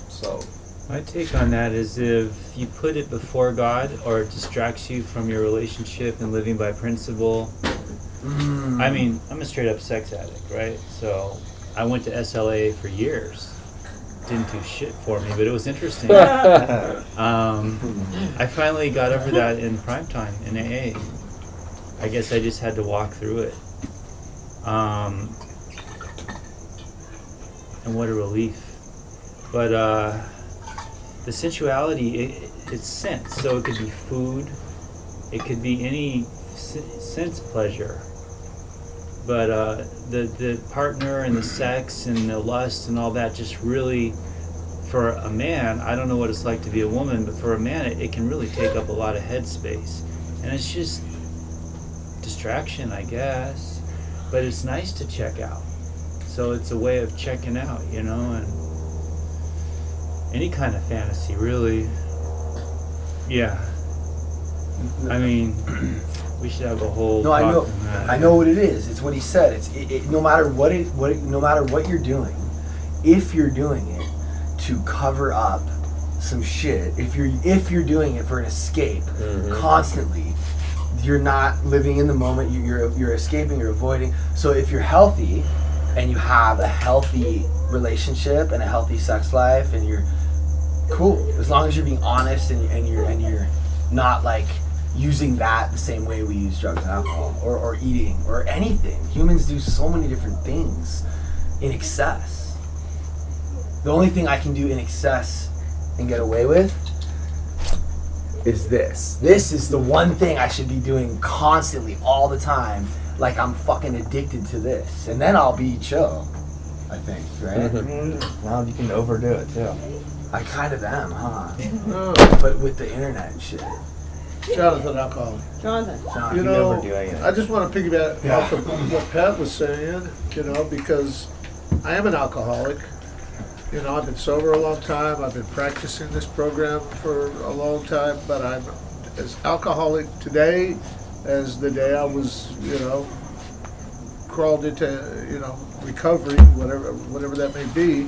So My take on that is if you put it before God, or it distracts you from your relationship and living by principle. I mean, I'm a straight up sex addict, right? So I went to SLA for years. Didn't do shit for me, but it was interesting. I finally got over that in prime time in AA. I guess I just had to walk through it. And what a relief. But the sensuality, it's sense. So it could be food, it could be any sense pleasure. But the partner and the sex and the lust and all that just really, for a man, I don't know what it's like to be a woman, but for a man it can really take up a lot of headspace. And it's just distraction, I guess. But it's nice to check out. So it's a way of checking out, you know, and any kind of fantasy, really. Yeah. I mean, we should have a whole No, talk I know. on that. I know what it is. It's what he said. It's no matter no matter what you're doing, if you're doing it to cover up some shit, if you're doing it for an escape, constantly, you're not living in the moment. You're escaping. You're avoiding. So if you're healthy, and you have a healthy relationship and a healthy sex life, and you're cool, as long as you're being honest and you're not like using that the same way we use drugs and alcohol or eating or anything. Humans do so many different things in excess. The only thing I can do in excess and get away with is this. This is the one thing I should be doing constantly all the time. Like, I'm fucking addicted to this, and then I'll be chill, I think, right? Well, you can overdo it too. I kind of am, huh? But with the internet and shit. Jonathan, alcoholic. Jonathan. You can know, overdo anything. I just want to piggyback off of what Pat was saying, you know, because I am an alcoholic. You know, I've been sober a long time. I've been practicing this program for a long time, but I'm as alcoholic today as the day I was, you know, crawled into, you know, recovery, whatever that may be.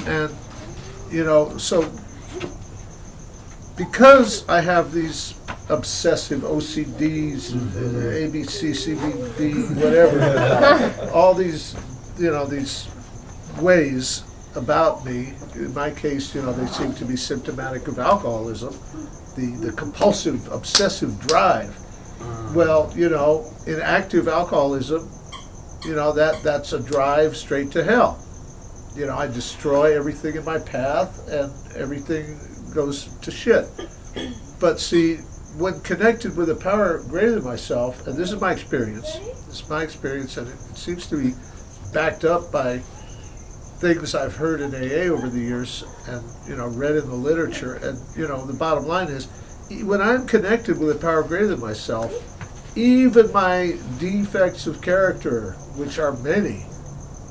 And, you know, so because I have these obsessive OCDs, ABC, CBD, whatever. All these, these ways about me. In my case, they seem to be symptomatic of alcoholism, the compulsive, obsessive drive. Well, in active alcoholism, that's a drive straight to hell. I destroy everything in my path and everything goes to shit. But see, when connected with a power greater than myself, and this is my experience, and it seems to be backed up by things I've heard in AA over the years and, read in the literature, and, the bottom line is, when I'm connected with a power greater than myself, even my defects of character, which are many,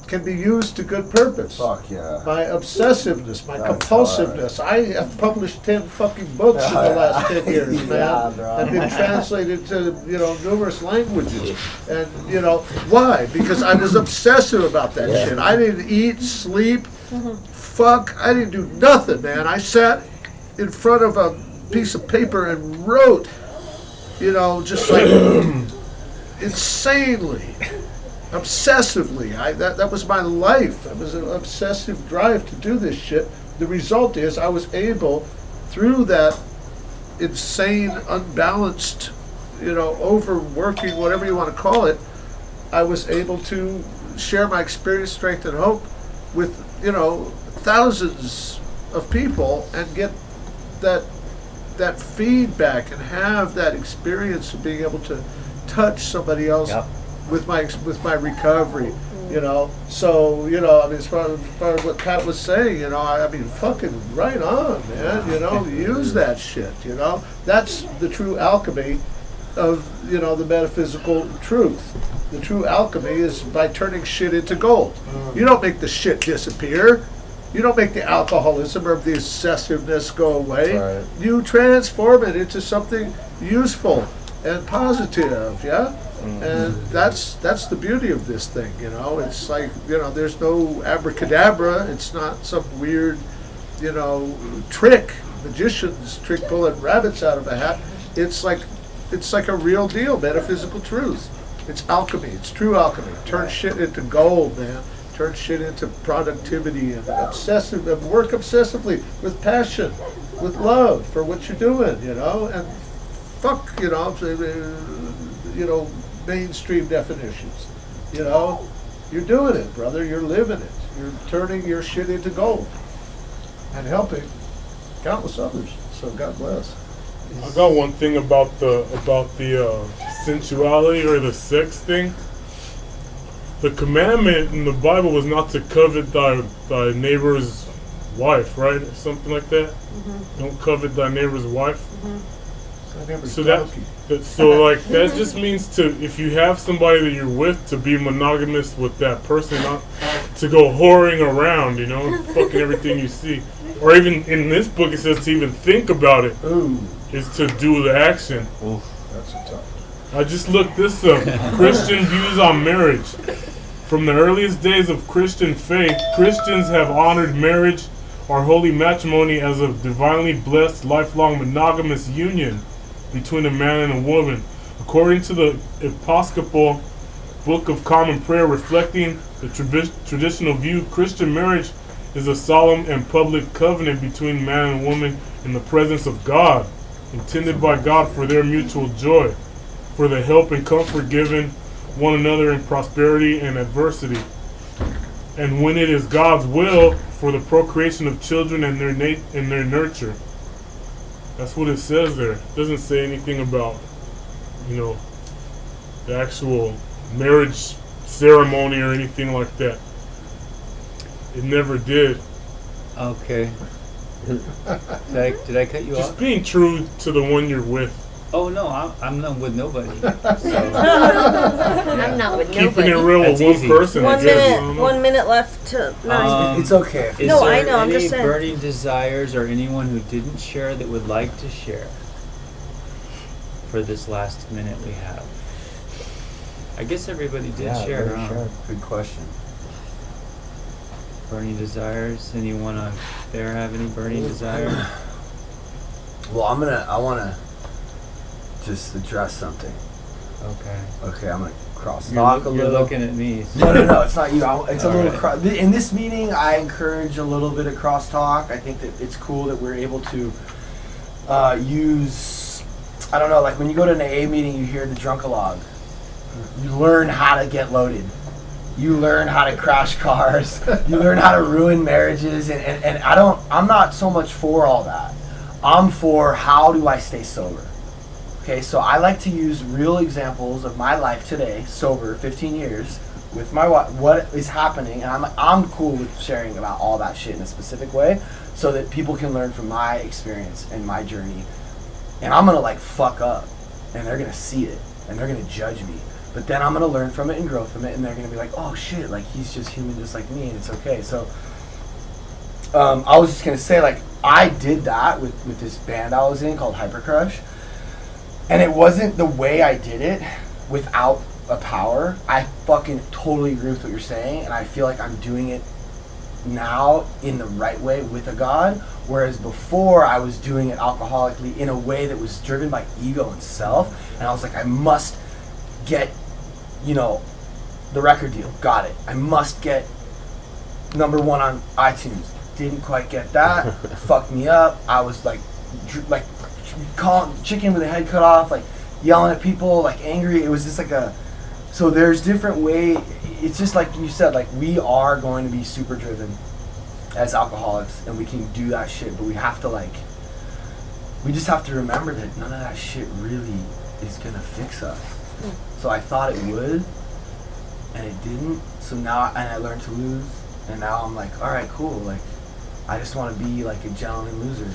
can be used to good purpose. Fuck yeah. My obsessiveness, my compulsiveness. I have published 10 fucking books in the last 10 years, man. Yeah, bro. And been translated to, numerous languages. And, why? Because I was obsessive about that shit. I didn't eat, sleep, fuck. I didn't do nothing, man. I sat in front of a piece of paper and wrote, just like insanely. Obsessively, that was my life. It was an obsessive drive to do this shit. The result is I was able, through that insane, unbalanced, overworking, whatever you want to call it, I was able to share my experience, strength, and hope with, thousands of people and get that feedback and have that experience of being able to touch somebody else. Yep. With my recovery, So, as far as what Pat was saying, fucking right on, man. Use that shit. That's the true alchemy of the metaphysical truth. The true alchemy is by turning shit into gold. You don't make the shit disappear. You don't make the alcoholism or the obsessiveness go away. Right. You transform it into something useful and positive. Yeah. And that's the beauty of this thing, It's like, there's no abracadabra. It's not some weird, trick, magician's trick pulling rabbits out of a hat. It's like a real deal, metaphysical truth. It's alchemy. It's true alchemy. Turn shit into gold, man. Turn shit into productivity and work obsessively with passion, with love for what you're doing, and fuck, mainstream definitions. You're doing it, brother. You're living it. You're turning your shit into gold and helping countless others. So God bless. I got one thing about the sensuality or the sex thing. The commandment in the Bible was not to covet thy neighbor's wife, right? Something like that. Don't covet thy neighbor's wife. So that just means if you have somebody that you're with, to be monogamous with that person, not to go whoring around, fucking everything you see. Or even in this book it says to even think about it. Ooh. Is to do the action. Oof, that's a tough. I just looked this up. Christian views on marriage. From the earliest days of Christian faith, Christians have honored marriage or holy matrimony as a divinely blessed, lifelong monogamous union between a man and a woman. According to the Episcopal Book of Common Prayer, reflecting the traditional view, Christian marriage is a solemn and public covenant between man and woman in the presence of God, intended by God for their mutual joy, for the help and comfort given one another in prosperity and adversity. And when it is God's will, for the procreation of children and their nurture. That's what it says there. It doesn't say anything about, the actual marriage ceremony or anything like that. It never did. Okay. Did I cut you off? Just being true to the one you're with. Oh no, I'm not with nobody. I'm not with Keeping nobody. it real with That's one easy. person. I guess. 1 minute left to 9. It's okay. Is No, there I know, I'm any just saying. burning desires or anyone who didn't share that would like to share for this last minute we have? I guess everybody did share, huh? Sure. Good question. Burning desires? Anyone out there have any burning desires? Well, I wanna just address something. Okay. Okay, I'm gonna cross You're, talk a you're little. looking at me. So. No, it's not you. It's a All little. right. In this meeting, I encourage a little bit of crosstalk. I think that it's cool that we're able to use. I don't know, like when you go to an AA meeting, you hear the drunkalog. You learn how to get loaded. You learn how to crash cars. You learn how to ruin marriages, and I'm not so much for all that. I'm for how do I stay sober. Okay, so I like to use real examples of my life today, sober, 15 years, with my wife, what is happening, and I'm cool with sharing about all that shit in a specific way, so that people can learn from my experience and my journey. And I'm gonna like fuck up, and they're gonna see it, and they're gonna judge me. But then I'm gonna learn from it and grow from it, and they're gonna be like, oh shit, like he's just human just like me, and it's okay. So I was just gonna say, like, I did that with this band I was in called Hypercrush. And it wasn't the way I did it without a power. I fucking totally agree with what you're saying, and I feel like I'm doing it now in the right way with a God, whereas before I was doing it alcoholically in a way that was driven by ego and self, and I was like, I must get, the record deal. Got it. I must get #1 on iTunes. Didn't quite get that. Fucked me up. I was like calling chicken with a head cut off, like yelling at people, like angry. It was just like so there's different way. It's just like you said, like we are going to be super driven as alcoholics, and we can do that shit, but we have to we just have to remember that none of that shit really is gonna fix us. So I thought it would, and it didn't. So now, and I learned to lose, and now I'm like, all right, cool. Like I just want to be like a gentleman loser.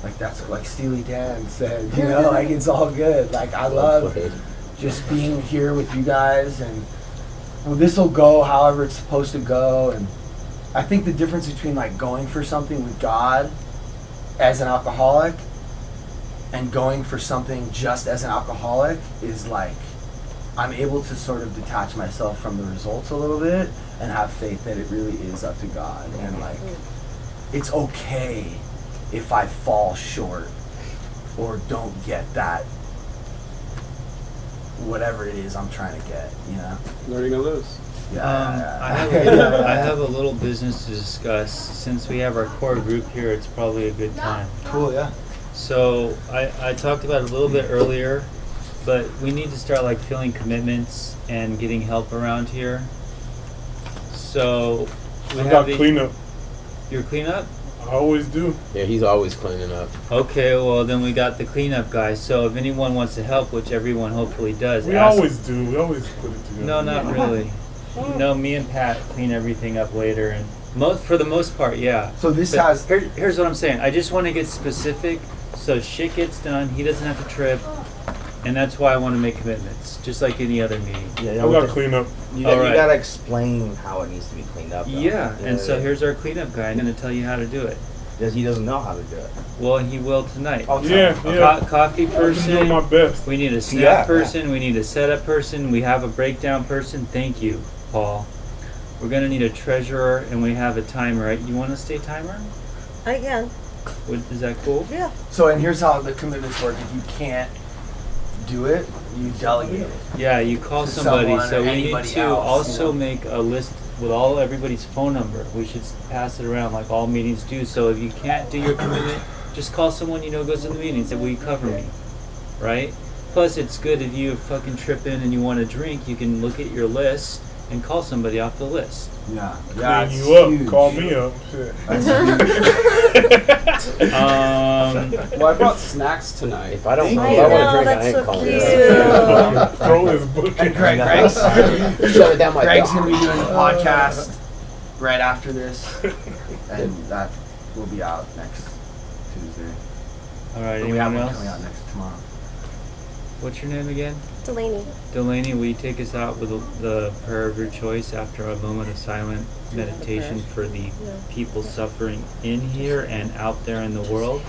Like that's like Steely Dan said, like it's all good. Like I love just being here with you guys, and this will go however it's supposed to go. And I think the difference between like going for something with God as an alcoholic and going for something just as an alcoholic is like I'm able to sort of detach myself from the results a little bit and have faith that it really is up to God, and like it's okay if I fall short or don't get that, whatever it is I'm trying to get, Learning to lose. I have a little business to discuss. Since we have our core group here, it's probably a good time. Cool, yeah. So I talked about it a little bit earlier, but we need to start like filling commitments and getting help around here. So we I got cleanup. Your cleanup? I always do. Yeah, he's always cleaning up. Okay, well then we got the cleanup guy. So if anyone wants to help, which everyone hopefully does, We always do. We always put it together. No, not really. No, me and Pat clean everything up later, and for the most part, yeah. So this But here's what I'm saying. I just want to get specific, so shit gets done. He doesn't have to trip, and that's why I want to make commitments, just like any other meeting. I got cleanup. You Alright. gotta explain how it needs to be cleaned up. Though. Yeah, and so here's our cleanup guy. I'm going to tell you how to do it. Because he doesn't know how to do it. Well, he will tonight. Yeah. Coffee person. I'm doing my best. We need a snack person. We need a setup person. We have a breakdown person. Thank you, Paul. We're going to need a treasurer, and we have a timer. Right? You want to stay timer? I can. Is that cool? Yeah. So, and here's how the commitments work. If you can't do it, you delegate it. Yeah, you call To somebody. someone So or we need anybody to else, also make a list with everybody's phone number. We should pass it around like all meetings do. So if you can't do your commitment, just call someone you know goes to the meeting and say, will you cover me? Right? Plus, it's good if you fucking trip in and you want a drink, you can look at your list and call somebody off the list. Yeah. Clean you up. huge. Call me up. Shit. Well, I brought snacks tonight. If I don't, Thank if you. I want to Oh, drink, I that's ain't so calling cute. you up. Throw his book. And Greg's Shut it down my Greg's thumb. gonna be doing a podcast right after this, and that will be out next Tuesday. All right, But we have anyone one else? coming out next tomorrow. What's your name again? Delaney. Delaney, will you take us out with the prayer of your choice after a moment of silent meditation for the people suffering in here and out there in the world?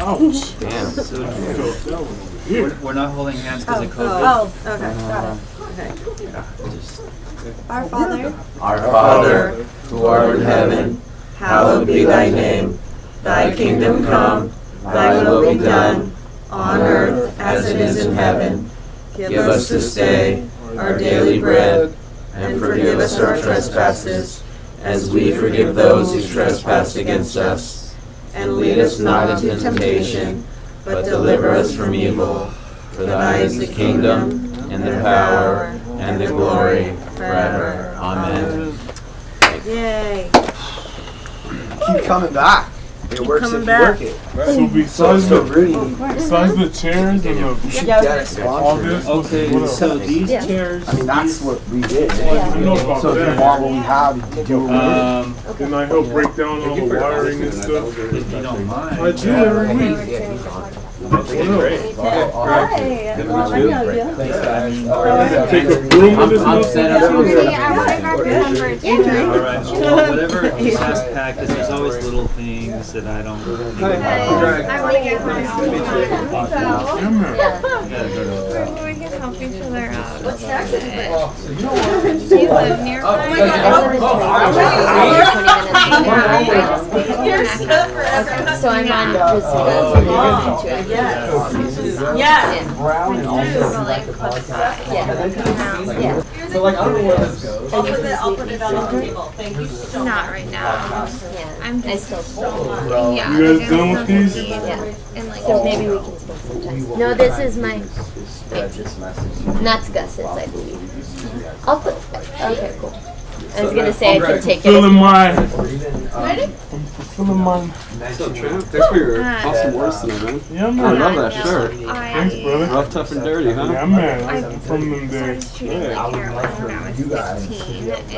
Ouch. Damn. So I felt that one over here. we're not holding hands because of COVID. Oh, okay, got it. Okay. Our Father, Our Father, who art in heaven, hallowed be thy name. Thy kingdom come, thy will be done, on earth as it is in heaven. Give us this day our daily bread, and forgive us our trespasses, as we forgive those who trespass against us. And lead us not into temptation, but deliver us from evil. For thine is the kingdom, and the power, and the glory, forever. Amen. Yay. Keep coming back. It works if coming you back. work it. So besides So the Rudy, besides the chairs and you the should Yeah. get a all sponsor. this, Okay, what else? so these Yeah. chairs. I mean, that's what we did. I know about So if you that. want what we have, you can do what we did. Then I help break down all the wiring and stuff. If you don't mind. I do every we're week. returning to podcast. What else? Hi. Well, I know you. Thanks, guys. Take a broom with this I'm little set up. I want to grab your number too. Alright, well, whatever you guys pack, because there's always little things that I don't. I want to get mine all the time. So we can help each other out. What's next? Do you live nearby? I live in so I'm on Yes. Brown and also Like, yeah. So like, I don't know where this goes. I'll put it on the table. Thank you so much. not right now. I'm I just still yeah. You guys done with these? yeah. And like, So maybe we can spend some time. No, this is my. Spread this message. And that's Gus's, I believe. I'll put. Okay, cool. I was gonna say I could take it. Fulfilling my, Or even, I'm fulfilling my. What's up, champ? Thanks for your awesome words tonight, man. Yeah, I man. love that shirt. Thanks, brother. Rough, tough, and dirty, huh? Yeah, man. I'm from them days. started shooting like I would here like when for I was you guys to 15. be able to